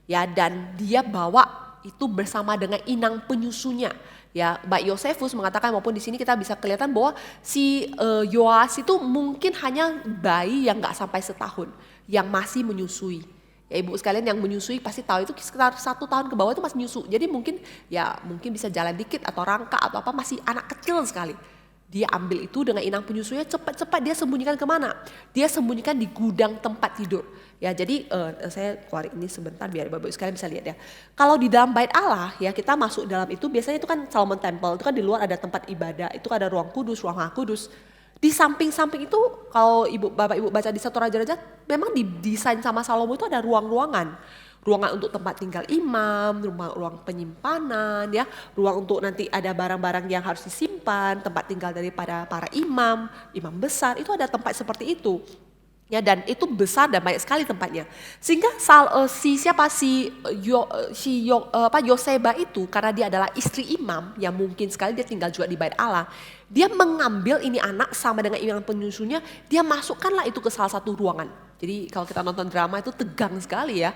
ya, dan dia bawa itu bersama dengan inang penyusunya, ya. Baik Yosefus mengatakan maupun di sini kita bisa kelihatan bahwa si Yoas itu mungkin hanya bayi yang nggak sampai setahun yang masih menyusui. Ya, ibu sekalian yang menyusui pasti tahu itu sekitar 1 tahun ke bawah itu masih nyusu. Jadi mungkin bisa jalan dikit atau rangka atau apa, masih anak kecil sekali. Dia ambil itu dengan inang penyusunya, cepat-cepat dia sembunyikan kemana? Dia sembunyikan di gudang tempat tidur. Ya, jadi saya keluar ini sebentar biar Bapak sekalian bisa lihat, ya. Kalau di dalam bait Allah, ya, kita masuk dalam itu biasanya itu kan Solomon Temple, itu kan di luar ada tempat ibadah, itu ada ruang kudus, ruang maha kudus. Di samping-samping itu kalau Bapak Ibu baca di 1 Raja-Raja, memang didesain sama Salomo itu ada ruang-ruangan. Ruangan untuk tempat tinggal imam, ruang penyimpanan, ya, ruang untuk nanti ada barang-barang yang harus disimpan, tempat tinggal daripada para imam besar, itu ada tempat seperti itu. Ya, dan itu besar dan banyak sekali tempatnya. Sehingga Yoseba itu karena dia adalah istri imam yang mungkin sekali dia tinggal juga di bait Allah. Dia mengambil ini anak sama dengan inang penyusunya, dia masukkanlah itu ke salah satu ruangan. Jadi kalau kita nonton drama itu tegang sekali, ya.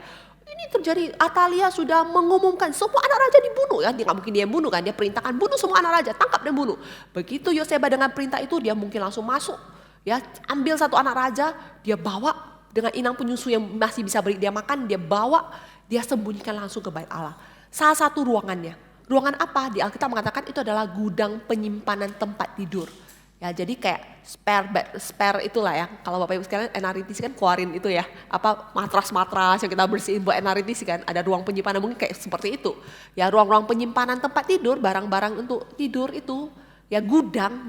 Ini terjadi, Atalia sudah mengumumkan semua anak raja dibunuh ya. Dia nggak mungkin dia yang bunuh kan, dia perintahkan bunuh semua anak raja, tangkap dan bunuh. Begitu Yoseba dengan perintah itu, dia mungkin langsung masuk. Ya, ambil satu anak raja, dia bawa dengan inang penyusu yang masih bisa beri dia makan, dia bawa, dia sembunyikan langsung ke bait Allah. Salah satu ruangannya. Ruangan apa? Di Alkitab mengatakan itu adalah gudang penyimpanan tempat tidur. Ya, jadi kayak spare itulah ya. Kalau Bapak Ibu sekalian NRITC kan keluarin itu ya. Apa matras-matras yang kita bersihin buat NRITC kan. Ada ruang penyimpanan mungkin kayak seperti itu. Ya, ruang-ruang penyimpanan tempat tidur, barang-barang untuk tidur itu. Ya, gudang.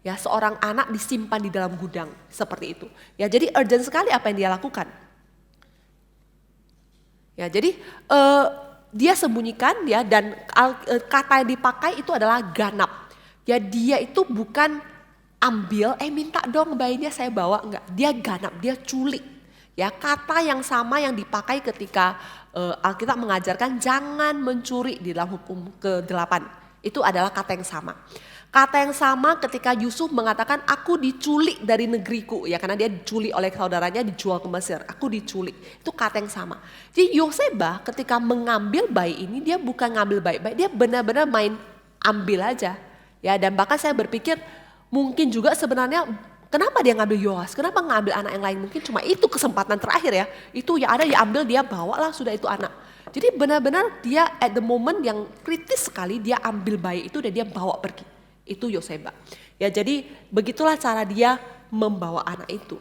Ya, seorang anak disimpan di dalam gudang seperti itu. Ya, jadi urgent sekali apa yang dia lakukan. Ya, jadi dia sembunyikan ya, dan kata yang dipakai itu adalah ganap. Ya, dia itu bukan ambil, minta dong bayinya saya bawa, enggak. Dia ganap, dia culik. Ya, kata yang sama yang dipakai ketika Alkitab mengajarkan jangan mencuri di dalam hukum ke-8. Itu adalah kata yang sama. Kata yang sama ketika Yusuf mengatakan aku diculik dari negeriku, ya karena dia diculik oleh saudaranya, dijual ke Mesir. Aku diculik, itu kata yang sama. Jadi Yoseba ketika mengambil bayi ini, dia bukan ngambil baik-baik, dia benar-benar main ambil aja. Ya, dan bahkan saya berpikir mungkin juga sebenarnya kenapa dia ngambil Yoas, kenapa ngambil anak yang lain, mungkin cuma itu kesempatan terakhir ya. Itu yang ada dia ambil, dia bawa lah sudah itu anak. Jadi benar-benar dia at the moment yang kritis sekali, dia ambil bayi itu dan dia bawa pergi. Itu Yoseba. Ya, jadi begitulah cara dia membawa anak itu.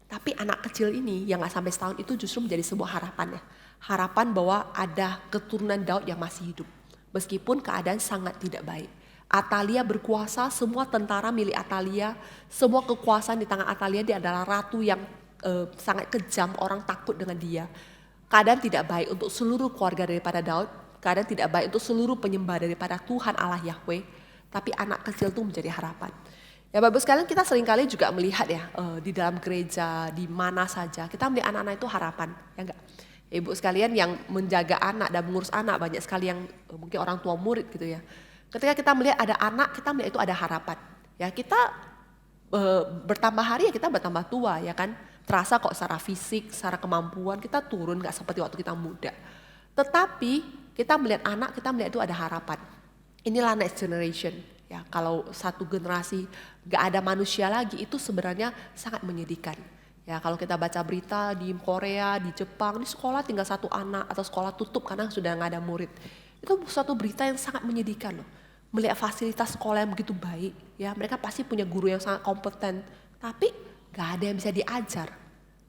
Tapi anak kecil ini yang gak sampai setahun itu justru menjadi sebuah harapan ya. Harapan bahwa ada keturunan Daud yang masih hidup. Meskipun keadaan sangat tidak baik. Atalia berkuasa, semua tentara milik Atalia, semua kekuasaan di tangan Atalia, dia adalah ratu yang sangat kejam, orang takut dengan dia. Keadaan tidak baik untuk seluruh keluarga daripada Daud, keadaan tidak baik untuk seluruh penyembah daripada Tuhan Allah Yahweh, tapi anak kecil itu menjadi harapan. Ya Bapak sekalian, kita seringkali juga melihat ya di dalam gereja, di mana saja, kita melihat anak-anak itu harapan, ya enggak? Ibu sekalian yang menjaga anak dan mengurus anak, banyak sekali yang mungkin orang tua murid gitu ya. Ketika kita melihat ada anak, kita melihat itu ada harapan. Ya, kita bertambah hari ya kita bertambah tua ya kan. Terasa kok secara fisik, secara kemampuan kita turun gak seperti waktu kita muda. Tetapi kita melihat anak, kita melihat itu ada harapan. Inilah next generation. Ya, kalau satu generasi gak ada manusia lagi, itu sebenarnya sangat menyedihkan. Ya, kalau kita baca berita di Korea, di Jepang, di sekolah tinggal satu anak atau sekolah tutup karena sudah gak ada murid. Itu suatu berita yang sangat menyedihkan loh. Melihat fasilitas sekolah yang begitu baik, ya mereka pasti punya guru yang sangat kompeten, tapi gak ada yang bisa diajar.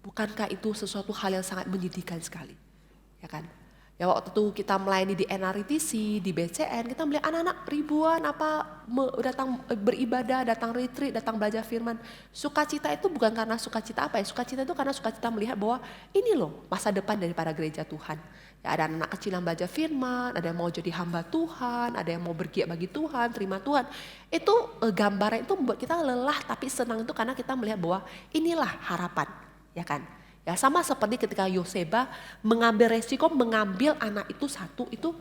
Bukankah itu sesuatu hal yang sangat menyedihkan sekali, ya kan? Ya waktu itu kita melayani di NRITC, di BCN, kita melihat anak-anak ribuan datang beribadah, datang retreat, datang belajar firman. Sukacita itu bukan karena sukacita apa ya, sukacita itu karena sukacita melihat bahwa ini loh masa depan daripada gereja Tuhan. Ya, ada anak kecil yang belajar firman, ada yang mau jadi hamba Tuhan, ada yang mau bergiat bagi Tuhan, terima Tuhan. Itu gambaran itu membuat kita lelah tapi senang itu karena kita melihat bahwa inilah harapan, ya kan? Ya sama seperti ketika Yoseba mengambil resiko mengambil anak itu satu, itu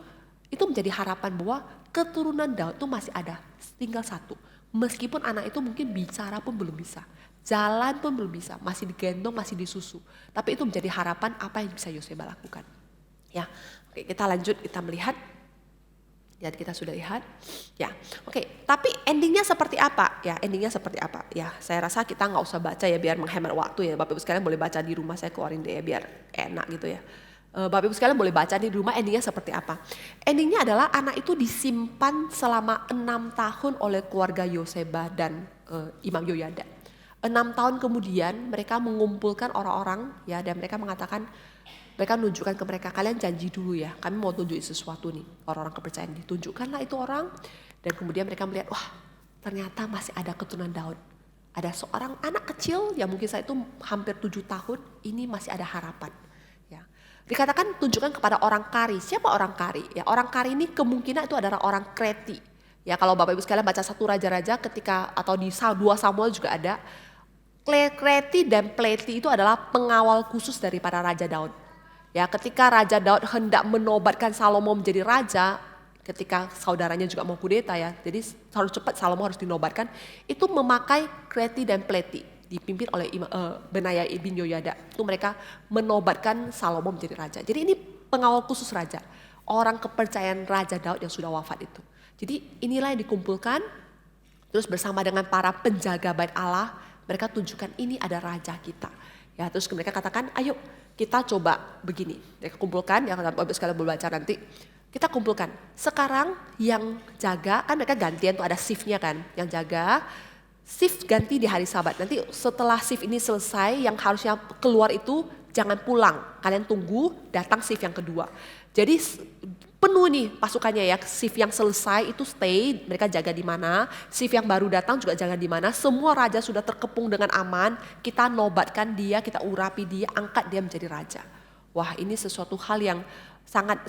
menjadi harapan bahwa keturunan Daud itu masih ada, tinggal satu. Meskipun anak itu mungkin bicara pun belum bisa, jalan pun belum bisa, masih digendong, masih disusu. Tapi itu menjadi harapan apa yang bisa Yoseba lakukan. Ya, oke, kita lanjut, kita melihat. Ya, kita sudah lihat. Ya, oke. Tapi endingnya seperti apa? Ya, endingnya seperti apa? Ya, saya rasa kita nggak usah baca ya biar menghemat waktu ya. Bapak Ibu sekalian boleh baca di rumah, saya keluarin deh ya biar enak gitu ya. Bapak Ibu sekalian boleh baca di rumah endingnya seperti apa. Endingnya adalah anak itu disimpan selama 6 tahun oleh keluarga Yoseba dan Imam Yoyada. 6 tahun kemudian mereka mengumpulkan orang-orang ya, dan mereka mengatakan, mereka menunjukkan ke mereka, kalian janji dulu ya, kami mau tunjukin sesuatu nih, orang-orang kepercayaan. Ditunjukkanlah itu orang, dan kemudian mereka melihat, wah ternyata masih ada keturunan Daud. Ada seorang anak kecil yang mungkin saat itu hampir 7 tahun, ini masih ada harapan. Ya. Dikatakan tunjukkan kepada orang Kari. Siapa orang Kari? Ya, orang Kari ini kemungkinan itu adalah orang Kreti. Ya, kalau Bapak Ibu sekalian baca 1 Raja-Raja ketika, atau di 2 Samuel juga ada, Kreti dan Pleti itu adalah pengawal khusus daripada Raja Daud. Ya, ketika Raja Daud hendak menobatkan Salomo menjadi raja, ketika saudaranya juga mau kudeta ya, jadi harus cepat Salomo harus dinobatkan, itu memakai Kreti dan Pleti. dipimpin oleh Benaya bin Yoyada. Itu mereka menobatkan Salomo menjadi raja. Jadi ini pengawal khusus raja. Orang kepercayaan Raja Daud yang sudah wafat itu. Jadi inilah yang dikumpulkan. Terus bersama dengan para penjaga bait Allah. Mereka tunjukkan ini ada raja kita. Ya, terus mereka katakan ayo kita coba begini. Mereka kumpulkan, yang Bapak sekalian berbaca nanti. Kita kumpulkan. Sekarang yang jaga, kan mereka gantian tuh ada shiftnya kan. Yang jaga, shift ganti di hari Sabat. Nanti setelah shift ini selesai, yang harusnya keluar itu jangan pulang. Kalian tunggu, datang shift yang kedua. Jadi penuh nih pasukannya ya. Shift yang selesai itu stay, mereka jaga di mana. Shift yang baru datang juga jaga di mana. Semua raja sudah terkepung dengan aman. Kita nobatkan dia, kita urapi dia, angkat dia menjadi raja. Wah, ini sesuatu hal yang sangat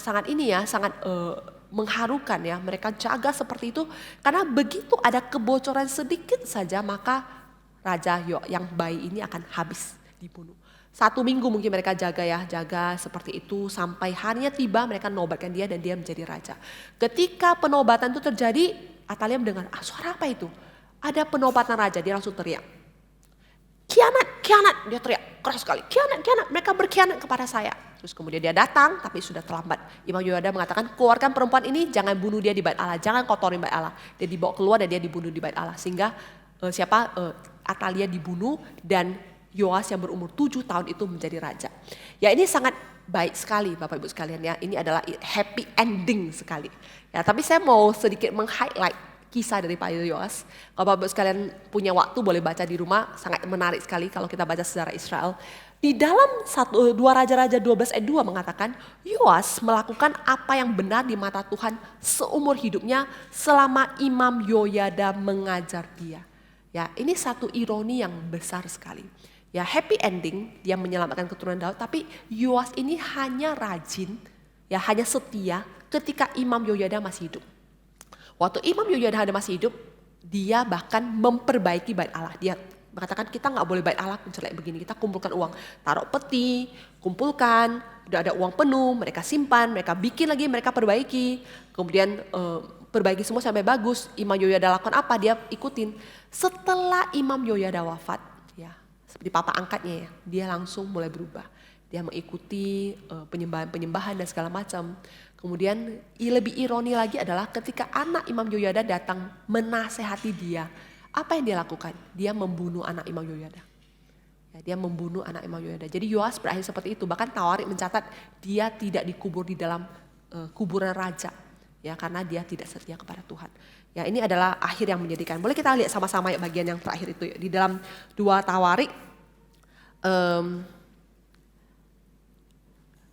mengharukan ya. Mereka jaga seperti itu karena begitu ada kebocoran sedikit saja maka raja yang bayi ini akan habis dibunuh. 1 minggu mungkin mereka jaga seperti itu sampai harinya tiba mereka nobatkan dia dan dia menjadi raja. Ketika penobatan itu terjadi, Atalia mendengar, suara apa itu? Ada penobatan raja, dia langsung teriak. Khianat, dia teriak keras sekali. Khianat, mereka berkhianat kepada saya. Terus kemudian dia datang tapi sudah terlambat. Imam Yoyada mengatakan keluarkan perempuan ini, jangan bunuh dia di bait Allah, jangan kotorin bait Allah. Dia dibawa keluar dan dia dibunuh di bait Allah. Sehingga Atalia dibunuh dan Yoas yang berumur 7 tahun itu menjadi raja. Ya ini sangat baik sekali Bapak Ibu sekalian ya. Ini adalah happy ending sekali. Ya tapi saya mau sedikit meng-highlight kisah dari Pak Yoas. Kalau Bapak Ibu sekalian punya waktu boleh baca di rumah. Sangat menarik sekali kalau kita baca sejarah Israel. Di dalam 2 Raja-Raja 12 ayat 2 mengatakan Yoas melakukan apa yang benar di mata Tuhan seumur hidupnya selama Imam Yoyada mengajar dia. Ya ini satu ironi yang besar sekali. Ya happy ending, dia menyelamatkan keturunan Daud, tapi Yoas ini hanya rajin, ya hanya setia ketika Imam Yoyada masih hidup. Waktu Imam Yoyada masih hidup, dia bahkan memperbaiki bait Allah. Dia mengatakan kita nggak boleh bait Allah mencelek begini, kita kumpulkan uang, taruh peti, kumpulkan, udah ada uang penuh, mereka simpan, mereka bikin lagi, mereka perbaiki, kemudian perbaiki semua sampai bagus. Imam Yoyada lakukan apa? Dia ikutin. Setelah Imam Yoyada wafat, seperti papa angkatnya ya, dia langsung mulai berubah. Dia mengikuti penyembahan dan segala macam. Kemudian lebih ironi lagi adalah ketika anak Imam Yoyada datang menasehati dia. Apa yang dia lakukan? Dia membunuh anak Imam Yoyada. Ya, dia membunuh anak Imam Yoyada. Jadi Yoas berakhir seperti itu. Bahkan Tawarik mencatat dia tidak dikubur di dalam kuburan raja. Ya, karena dia tidak setia kepada Tuhan. Ya ini adalah akhir yang menyedihkan. Boleh kita lihat sama-sama ya bagian yang terakhir itu ya. Di dalam 2 Tawarik.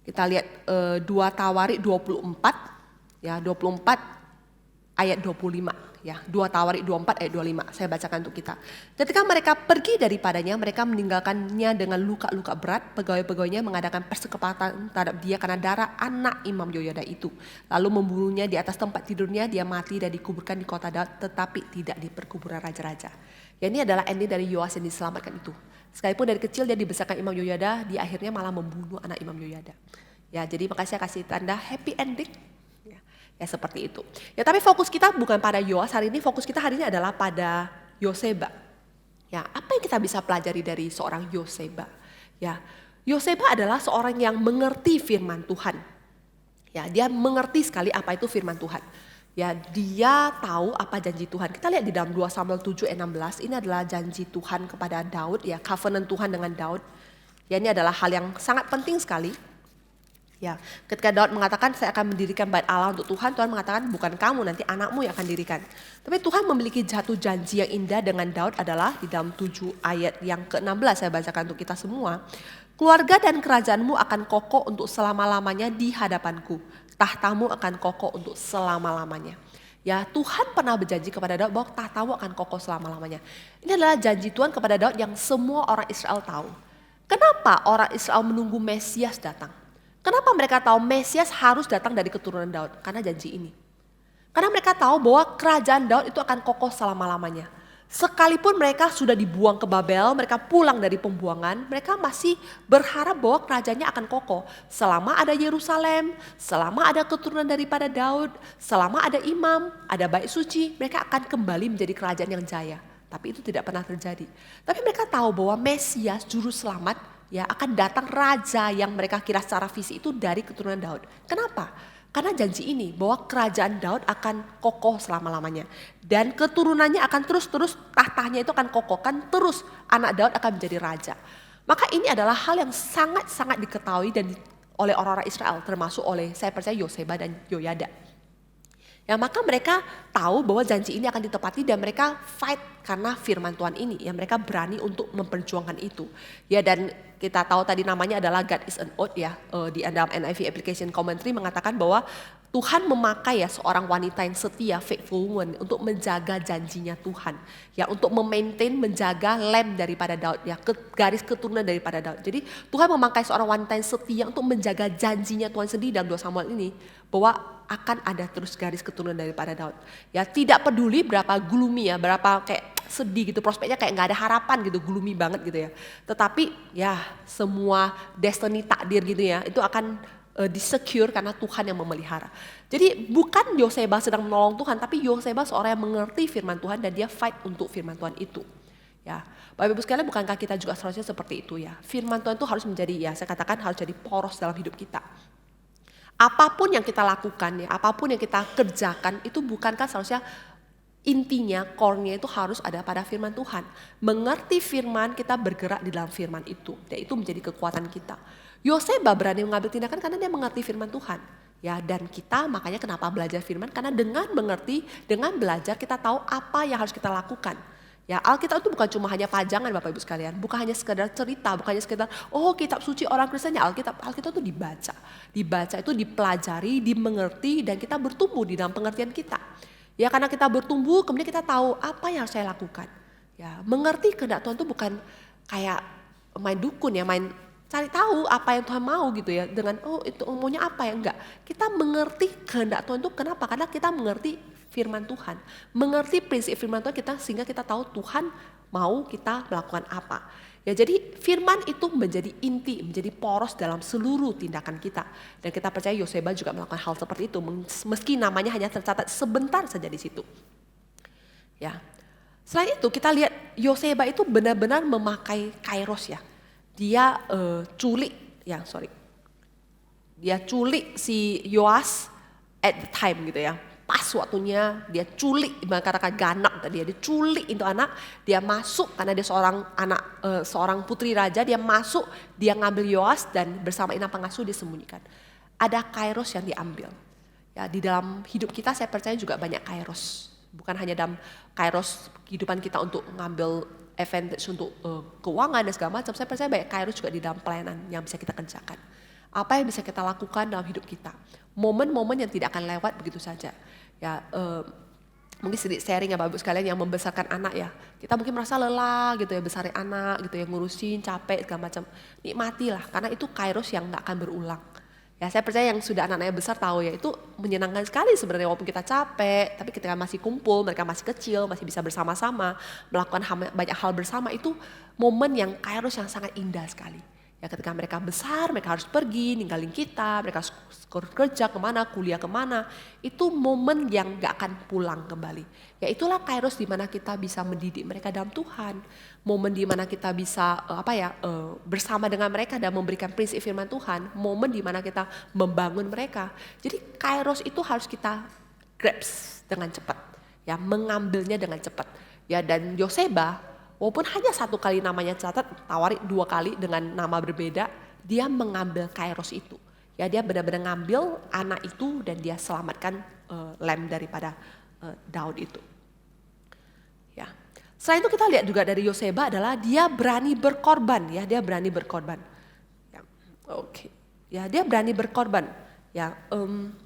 Kita lihat 2 Tawarik 24 ya 24 ayat 25 ya 2 Tawarik 24 ayat 25 saya bacakan untuk kita. Ketika mereka pergi daripadanya mereka meninggalkannya dengan luka-luka berat, pegawai-pegawainya mengadakan persekepakatan terhadap dia karena darah anak Imam Yoyada itu, lalu membunuhnya di atas tempat tidurnya, dia mati dan dikuburkan di kota Daud tetapi tidak di perkuburan raja-raja. Ya ini adalah ending dari Yoas yang diselamatkan itu. Sekalipun dari kecil dia dibesarkan Imam Yoyada, di akhirnya malah membunuh anak Imam Yoyada. Ya, jadi makanya saya kasih tanda happy ending. Ya seperti itu. Ya tapi fokus kita bukan pada Yoas hari ini, fokus kita hari ini adalah pada Yoseba. Ya, apa yang kita bisa pelajari dari seorang Yoseba? Ya, Yoseba adalah seorang yang mengerti firman Tuhan. Ya, dia mengerti sekali apa itu firman Tuhan. Ya, dia tahu apa janji Tuhan. Kita lihat di dalam 2 Samuel 7 ayat 16, ini adalah janji Tuhan kepada Daud, ya, covenant Tuhan dengan Daud. Ya, ini adalah hal yang sangat penting sekali. Ya, ketika Daud mengatakan saya akan mendirikan bait Allah untuk Tuhan, Tuhan mengatakan bukan kamu, nanti anakmu yang akan dirikan. Tapi Tuhan memiliki satu janji yang indah dengan Daud adalah di dalam 7 ayat yang ke-16 saya bacakan untuk kita semua. Keluarga dan kerajaanmu akan kokoh untuk selama-lamanya di hadapanku. Tahtamu akan kokoh untuk selama-lamanya. Ya, Tuhan pernah berjanji kepada Daud bahwa tahtamu akan kokoh selama-lamanya. Ini adalah janji Tuhan kepada Daud yang semua orang Israel tahu. Kenapa orang Israel menunggu Mesias datang? Kenapa mereka tahu Mesias harus datang dari keturunan Daud? Karena janji ini. Karena mereka tahu bahwa kerajaan Daud itu akan kokoh selama-lamanya. Sekalipun mereka sudah dibuang ke Babel, mereka pulang dari pembuangan, mereka masih berharap bahwa kerajaannya akan kokoh. Selama ada Yerusalem, selama ada keturunan daripada Daud, selama ada imam, ada bait suci, mereka akan kembali menjadi kerajaan yang jaya. Tapi itu tidak pernah terjadi. Tapi mereka tahu bahwa Mesias, juru selamat, ya akan datang raja yang mereka kira secara fisik itu dari keturunan Daud. Kenapa? Karena janji ini bahwa kerajaan Daud akan kokoh selama-lamanya. Dan keturunannya akan terus-terus, tahtanya itu akan kokoh. Kan terus anak Daud akan menjadi raja. Maka ini adalah hal yang sangat-sangat diketahui dan oleh orang-orang Israel. Termasuk oleh, saya percaya, Yoseba dan Yoyada. Ya, maka mereka tahu bahwa janji ini akan ditepati dan mereka fight karena firman Tuhan ini. Ya, mereka berani untuk memperjuangkan itu. Ya, dan kita tahu tadi namanya adalah God is an oath ya. Di dalam NIV Application Commentary mengatakan bahwa Tuhan memakai ya seorang wanita yang setia, faithful woman, untuk menjaga janjinya Tuhan. Ya, untuk memaintain, menjaga lem daripada Daud, ya, garis keturunan daripada Daud. Jadi Tuhan memakai seorang wanita yang setia untuk menjaga janjinya Tuhan sendiri dalam 2 Samuel ini, bahwa akan ada terus garis keturunan daripada Daud. Ya, tidak peduli berapa gloomy ya, berapa kayak sedih gitu, prospeknya kayak nggak ada harapan gitu, gloomy banget gitu ya. Tetapi ya semua destiny takdir gitu ya, itu akan disecure karena Tuhan yang memelihara. Jadi bukan Yoseba sedang menolong Tuhan, tapi Yoseba seorang yang mengerti firman Tuhan dan dia fight untuk firman Tuhan itu. Ya, Bapak Ibu sekalian, bukankah kita juga seharusnya seperti itu ya? Firman Tuhan itu harus menjadi, ya saya katakan, harus jadi poros dalam hidup kita. Apapun yang kita lakukan ya, apapun yang kita kerjakan, itu bukankah seharusnya intinya, core-nya itu harus ada pada firman Tuhan. Mengerti firman, kita bergerak di dalam firman itu. Dan itu menjadi kekuatan kita. Yoseba berani mengambil tindakan karena dia mengerti firman Tuhan. Ya, dan kita makanya kenapa belajar firman? Karena dengan mengerti, dengan belajar kita tahu apa yang harus kita lakukan. Ya, Alkitab itu bukan cuma hanya pajangan Bapak Ibu sekalian, bukan hanya sekedar cerita, bukan hanya sekedar kitab suci orang Kristen ya. Alkitab itu dibaca. Dibaca itu dipelajari, dimengerti, dan kita bertumbuh di dalam pengertian kita. Ya, karena kita bertumbuh, kemudian kita tahu apa yang harus saya lakukan. Ya, mengerti kehendak Tuhan itu bukan kayak main dukun ya, main cari tahu apa yang Tuhan mau gitu ya, dengan itu maunya apa ya, enggak. Kita mengerti kehendak Tuhan itu kenapa? Karena kita mengerti firman Tuhan. Mengerti prinsip firman Tuhan kita, sehingga kita tahu Tuhan mau kita melakukan apa. Ya, jadi firman itu menjadi inti, menjadi poros dalam seluruh tindakan kita. Dan kita percaya Yoseba juga melakukan hal seperti itu, meski namanya hanya tercatat sebentar saja di situ. Ya. Selain itu kita lihat Yoseba itu benar-benar memakai kairos ya. Dia dia culik si Yoas at the time gitu ya. Pas waktunya dia culik, katakan ganap tadi ya, dia culik itu anak, dia masuk karena dia seorang putri raja, dia masuk, dia ngambil Yoas dan bersama inang pengasuh disembunyikan. Ada kairos yang diambil. Ya, di dalam hidup kita saya percaya juga banyak kairos. Bukan hanya dalam kairos kehidupan kita untuk ngambil advantage untuk keuangan dan segala macam. Saya percaya banyak kairos juga di dalam pelayanan yang bisa kita kerjakan. Apa yang bisa kita lakukan dalam hidup kita. Momen-momen yang tidak akan lewat begitu saja. Ya, mungkin sedikit sharing ya Bapak Ibu sekalian yang membesarkan anak ya. Kita mungkin merasa lelah gitu ya, besarin anak gitu ya, ngurusin, capek segala macam. Nikmatilah, karena itu kairos yang gak akan berulang. Ya, saya percaya yang sudah anak-anaknya besar tahu ya, itu menyenangkan sekali sebenarnya walaupun kita capek, tapi ketika masih kumpul, mereka masih kecil, masih bisa bersama-sama, melakukan banyak hal bersama, itu momen yang kairos yang sangat indah sekali. Ya, ketika mereka besar, mereka harus pergi, ninggalin kita, mereka kerja kemana, kuliah kemana, itu momen yang gak akan pulang kembali. Ya, itulah kairos di mana kita bisa mendidik mereka dalam Tuhan, momen di mana kita bisa bersama dengan mereka dan memberikan prinsip firman Tuhan, momen di mana kita membangun mereka. Jadi kairos itu harus kita grasp dengan cepat, ya, mengambilnya dengan cepat. Ya, dan Yoseba, walaupun hanya 1 kali namanya catat, tawari 2 kali dengan nama berbeda, dia mengambil kairos itu. Ya, dia benar-benar ngambil anak itu dan dia selamatkan lem daripada Daud itu. Ya. Selain itu kita lihat juga dari Yoseba adalah dia berani berkorban, ya, dia berani berkorban. Ya, oke. Ya, dia berani berkorban. Ya,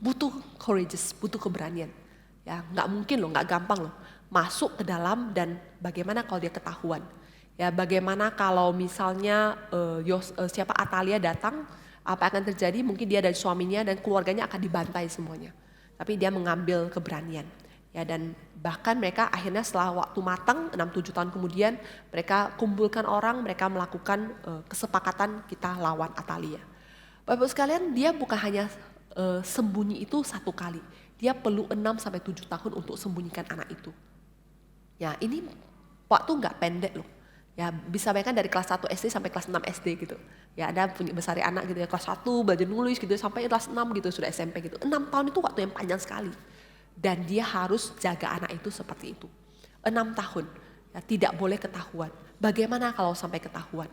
butuh courageous, butuh keberanian. Ya, nggak mungkin loh, nggak gampang loh. Masuk ke dalam dan bagaimana kalau dia ketahuan. Ya, bagaimana kalau misalnya siapa Atalia datang, apa akan terjadi? Mungkin dia dan suaminya dan keluarganya akan dibantai semuanya. Tapi dia mengambil keberanian. Ya, dan bahkan mereka akhirnya setelah waktu matang 6-7 tahun kemudian mereka kumpulkan orang, mereka melakukan kesepakatan kita lawan Atalia. Bapak sekalian, dia bukan hanya sembunyi itu 1 kali. Dia perlu 6-7 tahun untuk sembunyikan anak itu. Ya, ini Waktu nggak pendek loh. Ya bisa bayangkan dari kelas 1 SD sampai kelas 6 SD gitu. Ya Anda punya besari anak gitu ya, kelas 1 belajar nulis gitu sampai kelas 6 gitu sudah SMP gitu. 6 tahun itu waktu yang panjang sekali. Dan dia harus jaga anak itu seperti itu. 6 tahun. Ya, tidak boleh ketahuan. Bagaimana kalau sampai ketahuan?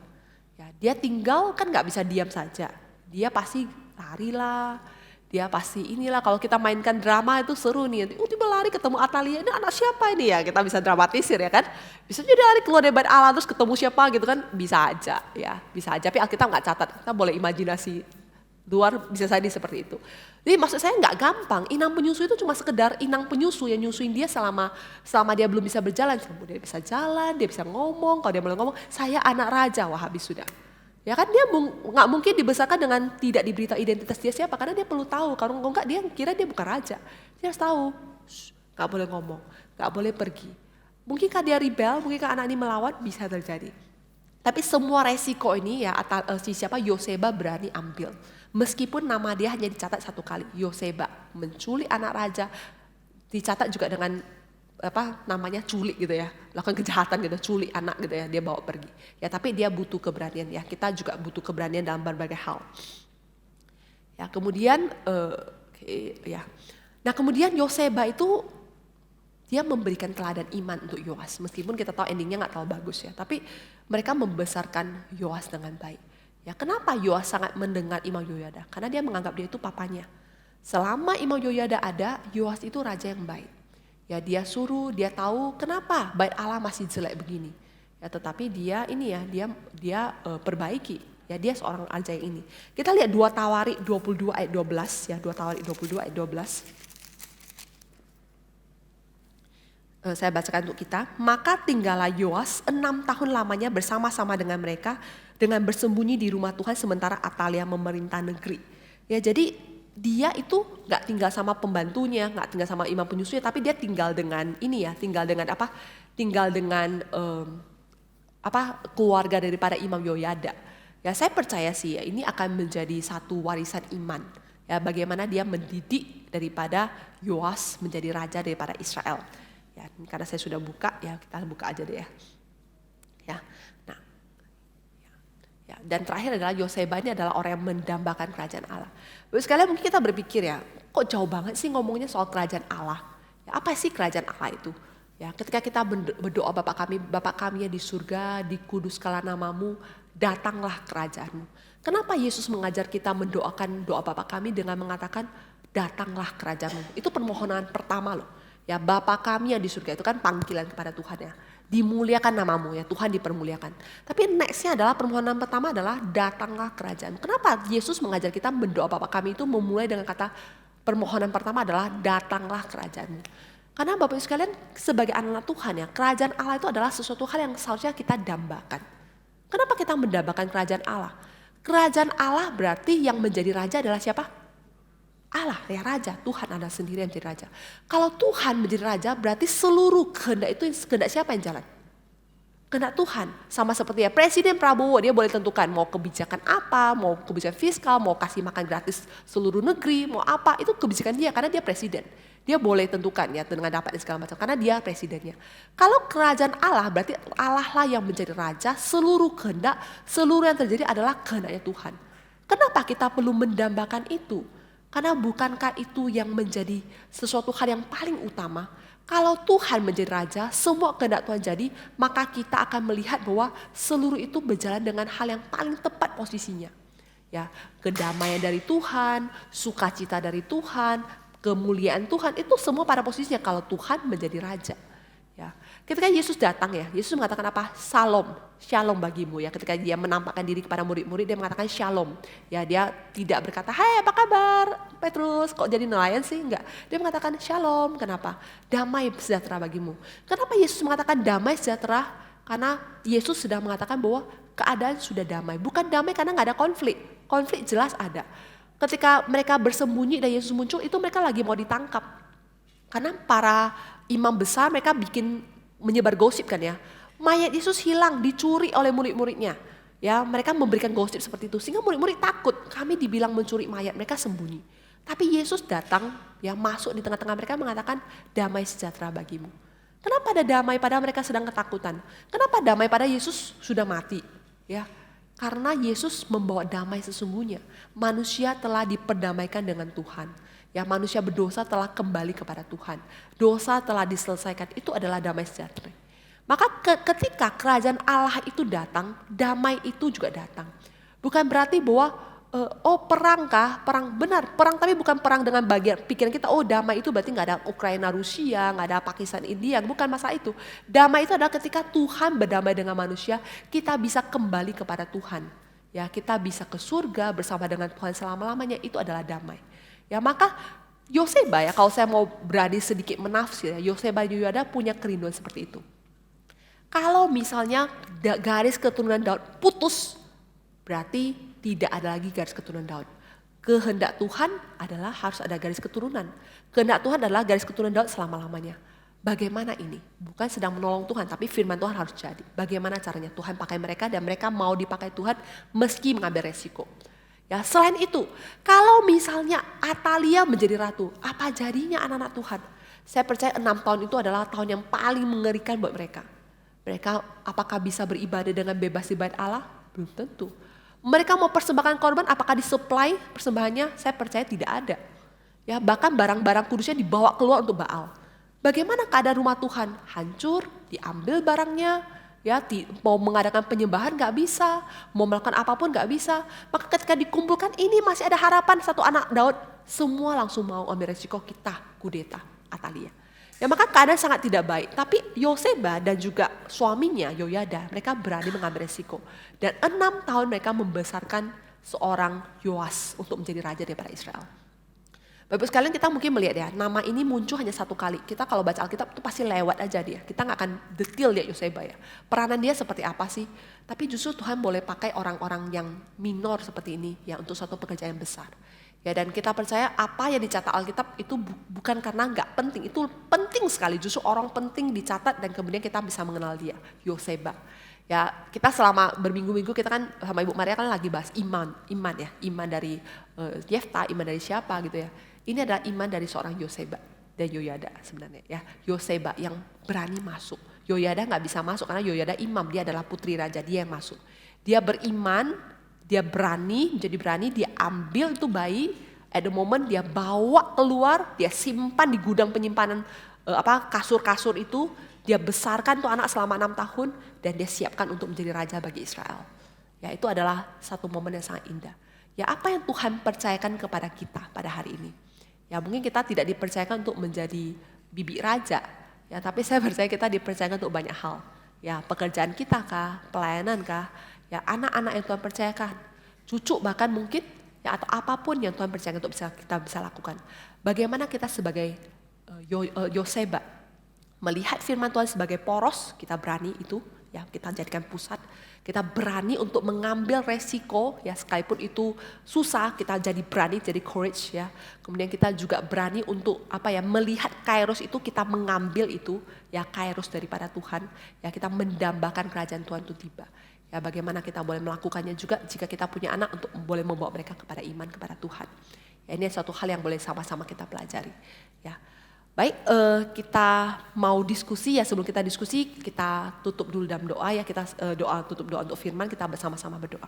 Ya, dia tinggal kan nggak bisa diam saja. Dia pasti lari lah. Dia pasti inilah kalau kita mainkan drama itu seru nih. Tiba lari ketemu Atalia, ini anak siapa ini ya? Kita bisa dramatisir ya kan. Bisa juga lari keluar dari bait Allah terus ketemu siapa gitu kan. Bisa aja ya, bisa aja. Tapi Alkitab nggak catat, kita boleh imajinasi luar bisa jadi seperti itu. Jadi maksud saya nggak gampang, inang penyusu itu cuma sekedar inang penyusu yang nyusuin dia selama dia belum bisa berjalan. Dia bisa jalan, dia bisa ngomong, kalau dia mulai ngomong, saya anak raja, wah habis sudah. Ya kan dia nggak mungkin dibesarkan dengan tidak diberitahu identitas dia siapa, karena dia perlu tahu, kalau enggak dia kira dia bukan raja. Dia harus tahu, nggak boleh ngomong, nggak boleh pergi. Mungkinkah dia rebel, mungkinkah anak ini melawan, bisa terjadi. Tapi semua resiko ini ya siapa Yoseba berani ambil. Meskipun nama dia hanya dicatat 1 kali, Yoseba menculik anak raja, dicatat juga dengan namanya culik gitu ya, lakukan kejahatan gitu, culik anak gitu ya, dia bawa pergi. Ya tapi dia butuh keberanian ya, kita juga butuh keberanian dalam berbagai hal. Ya kemudian ya, nah kemudian Yoseba itu dia memberikan teladan iman untuk Yoas, meskipun kita tahu endingnya nggak terlalu bagus ya, tapi mereka membesarkan Yoas dengan baik. Ya kenapa Yoas sangat mendengar Imam Yoyada? Karena dia menganggap dia itu papanya. Selama Imam Yoyada ada, Yoas itu raja yang baik. Ya dia suruh, dia tahu kenapa bait Allah masih jelek begini. Ya tetapi dia ini ya, dia perbaiki. Ya dia seorang raja yang ini. Kita lihat 2 Tawarik 22 ayat 12 ya, 2 Tawarik 22 ayat 12. Saya bacakan untuk kita. Maka tinggallah Yoas 6 tahun lamanya bersama-sama dengan mereka dengan bersembunyi di rumah Tuhan sementara Atalia memerintah negeri. Ya jadi dia itu nggak tinggal sama pembantunya, nggak tinggal sama imam penyusunya, tapi dia tinggal dengan ini ya, tinggal dengan apa? Tinggal dengan keluarga daripada Imam Yoyada. Ya saya percaya sih ya, ini akan menjadi satu warisan iman. Ya bagaimana dia mendidik daripada Yoas menjadi raja daripada Israel. Ya, karena saya sudah buka, ya kita buka aja deh ya. Ya, nah, ya. Dan terakhir adalah Yoseba ini adalah orang yang mendambakan kerajaan Allah. Lalu sekalian mungkin kita berpikir ya, kok jauh banget sih ngomongnya soal kerajaan Allah? Ya, apa sih kerajaan Allah itu? Ya, ketika kita berdoa Bapa kami yang di surga, dikuduskanlah namamu, datanglah kerajaanmu. Kenapa Yesus mengajar kita mendoakan doa Bapa kami dengan mengatakan datanglah kerajaanmu? Itu permohonan pertama loh. Ya Bapa kami yang di surga itu kan panggilan kepada Tuhan ya. Dimuliakan namamu ya, Tuhan dipermuliakan. Tapi nextnya adalah permohonan pertama adalah datanglah kerajaan. Kenapa Yesus mengajar kita mendoa Bapa kami itu memulai dengan kata permohonan pertama adalah datanglah kerajaanmu. Karena Bapak Ibu sekalian sebagai anak Tuhan ya, kerajaan Allah itu adalah sesuatu hal yang seharusnya kita dambakan. Kenapa kita mendambakan kerajaan Allah? Kerajaan Allah berarti yang menjadi raja adalah siapa? Allah ya raja, Tuhan adalah sendiri yang menjadi raja. Kalau Tuhan menjadi raja berarti seluruh kehendak itu kehendak siapa yang jalan? Kehendak Tuhan. Sama seperti ya Presiden Prabowo dia boleh tentukan mau kebijakan apa, mau kebijakan fiskal, mau kasih makan gratis seluruh negeri, mau apa, itu kebijakan dia karena dia presiden. Dia boleh tentukan ya dengan dapat segala macam karena dia presidennya. Kalau kerajaan Allah berarti Allah lah yang menjadi raja, seluruh kehendak, seluruh yang terjadi adalah kehendaknya Tuhan. Kenapa kita perlu mendambakan itu? Karena bukankah itu yang menjadi sesuatu hal yang paling utama? Kalau Tuhan menjadi raja, semua kehendak Tuhan jadi, maka kita akan melihat bahwa seluruh itu berjalan dengan hal yang paling tepat posisinya. Ya, kedamaian dari Tuhan, sukacita dari Tuhan, kemuliaan Tuhan, itu semua pada posisinya kalau Tuhan menjadi raja. Ya, ketika Yesus datang ya, Yesus mengatakan apa? Shalom bagimu ya. Ketika dia menampakkan diri kepada murid-murid, dia mengatakan shalom. Ya, dia tidak berkata, "Hai, apa kabar? Petrus, kok jadi nelayan sih?" Enggak. Dia mengatakan shalom. Kenapa? Damai sejahtera bagimu. Kenapa Yesus mengatakan damai sejahtera? Karena Yesus sudah mengatakan bahwa keadaan sudah damai. Bukan damai karena nggak ada konflik. Konflik jelas ada. Ketika mereka bersembunyi dan Yesus muncul, itu mereka lagi mau ditangkap. Karena para imam besar mereka menyebar gosip kan ya. Mayat Yesus hilang, dicuri oleh murid-muridnya. Ya, mereka memberikan gosip seperti itu sehingga murid-murid takut. Kami dibilang mencuri mayat, mereka sembunyi. Tapi Yesus datang ya masuk di tengah-tengah mereka mengatakan damai sejahtera bagimu. Kenapa ada damai pada mereka sedang ketakutan? Kenapa damai pada Yesus sudah mati? Ya, karena Yesus membawa damai sesungguhnya. Manusia telah diperdamaikan dengan Tuhan. Ya, manusia berdosa telah kembali kepada Tuhan. Dosa telah diselesaikan. Itu adalah damai sejahtera. Maka ketika kerajaan Allah itu datang, damai itu juga datang. Bukan berarti bahwa perang kah? Perang, benar, perang, tapi bukan perang dengan bagian pikiran kita, damai itu berarti gak ada Ukraina Rusia, gak ada Pakistan India, bukan masalah itu. Damai itu adalah ketika Tuhan berdamai dengan manusia, kita bisa kembali kepada Tuhan. Ya, kita bisa ke surga bersama dengan Tuhan selama-lamanya, itu adalah damai. Ya, maka Yoseba, ya, kalau saya mau berani sedikit menafsir, ya, Yoseba Yoyada punya kerinduan seperti itu. Kalau misalnya garis keturunan Daud putus, berarti tidak ada lagi garis keturunan Daud. Kehendak Tuhan adalah harus ada garis keturunan. Kehendak Tuhan adalah garis keturunan Daud selama-lamanya. Bagaimana ini? Bukan sedang menolong Tuhan, tapi firman Tuhan harus jadi. Bagaimana caranya Tuhan pakai mereka dan mereka mau dipakai Tuhan meski mengambil resiko. Ya, selain itu, kalau misalnya Atalia menjadi ratu, apa jadinya anak-anak Tuhan? Saya percaya 6 tahun itu adalah tahun yang paling mengerikan buat mereka. Mereka apakah bisa beribadah dengan bebas di bait Allah? Belum tentu. Mereka mau persembahkan korban, apakah disuplai persembahannya? Saya percaya tidak ada. Ya, bahkan barang-barang kudusnya dibawa keluar untuk Baal. Bagaimana keadaan rumah Tuhan? Hancur, diambil barangnya. Ya, mau mengadakan penyembahan gak bisa, mau melakukan apapun gak bisa. Maka ketika dikumpulkan, ini masih ada harapan satu anak Daud. Semua langsung mau ambil resiko, kita kudeta Atalia. Ya, maka keadaan sangat tidak baik. Tapi Yoseba dan juga suaminya Yoyada, mereka berani mengambil resiko. Dan 6 tahun mereka membesarkan seorang Yoas untuk menjadi raja daripada Israel. Bapak sekalian, kita mungkin melihat ya, nama ini muncul hanya 1 kali. Kita kalau baca Alkitab itu pasti lewat aja dia. Kita gak akan detail lihat Yoseba ya. Peranan dia seperti apa sih? Tapi justru Tuhan boleh pakai orang-orang yang minor seperti ini ya untuk suatu pekerjaan yang besar. Ya, dan kita percaya apa yang dicatat Alkitab itu bukan karena nggak penting, itu penting sekali. Justru orang penting dicatat dan kemudian kita bisa mengenal dia, Yoseba. Ya, kita selama berminggu-minggu kita kan sama Ibu Maria kan lagi bahas iman ya, iman dari Yefta, iman dari siapa gitu ya. Ini adalah iman dari seorang Yoseba dan Yoyada sebenarnya ya. Yoseba yang berani masuk. Yoyada nggak bisa masuk karena Yoyada imam, dia adalah putri raja, dia yang masuk. Dia beriman. Dia berani, menjadi berani, dia ambil itu bayi, at the moment dia bawa keluar, dia simpan di gudang penyimpanan kasur-kasur itu, dia besarkan tuh anak selama 6 tahun dan dia siapkan untuk menjadi raja bagi Israel. Ya, itu adalah satu momen yang sangat indah. Ya, apa yang Tuhan percayakan kepada kita pada hari ini? Ya, mungkin kita tidak dipercayakan untuk menjadi bibi raja, ya, tapi saya percaya kita dipercayakan untuk banyak hal. Ya, pekerjaan kita kah, pelayanan kah? Ya, anak-anak yang Tuhan percayakan, cucu bahkan mungkin ya, atau apapun yang Tuhan percayakan untuk kita bisa lakukan. Bagaimana kita sebagai Yoseba melihat firman Tuhan sebagai poros, kita berani itu ya, kita jadikan pusat. Kita berani untuk mengambil resiko ya, sekalipun itu susah, kita jadi berani, jadi courage ya. Kemudian kita juga berani untuk melihat kairos itu, kita mengambil itu ya, kairos daripada Tuhan ya, kita mendambakan kerajaan Tuhan itu tiba. Ya, bagaimana kita boleh melakukannya juga jika kita punya anak untuk boleh membawa mereka kepada iman kepada Tuhan. Ya, ini suatu hal yang boleh sama-sama kita pelajari. Ya, baik, kita mau diskusi ya, sebelum kita diskusi kita tutup dulu dalam doa ya, kita tutup doa untuk firman, kita bersama-sama berdoa.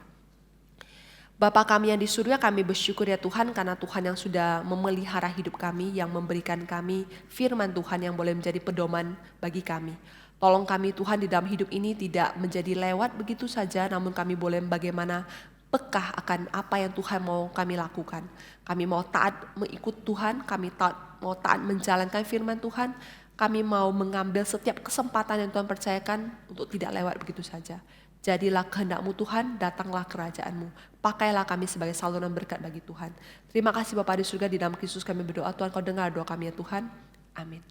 Bapa kami yang di surga, kami bersyukur ya Tuhan karena Tuhan yang sudah memelihara hidup kami, yang memberikan kami firman Tuhan yang boleh menjadi pedoman bagi kami. Tolong kami Tuhan di dalam hidup ini tidak menjadi lewat begitu saja, namun kami boleh bagaimana pekah akan apa yang Tuhan mau kami lakukan. Kami mau taat mengikut Tuhan, kami mau taat menjalankan firman Tuhan, kami mau mengambil setiap kesempatan yang Tuhan percayakan untuk tidak lewat begitu saja. Jadilah kehendak-Mu Tuhan, datanglah kerajaan-Mu. Pakailah kami sebagai saluran berkat bagi Tuhan. Terima kasih Bapa di surga, di dalam Kristus kami berdoa, Tuhan Kau dengar doa kami ya Tuhan. Amin.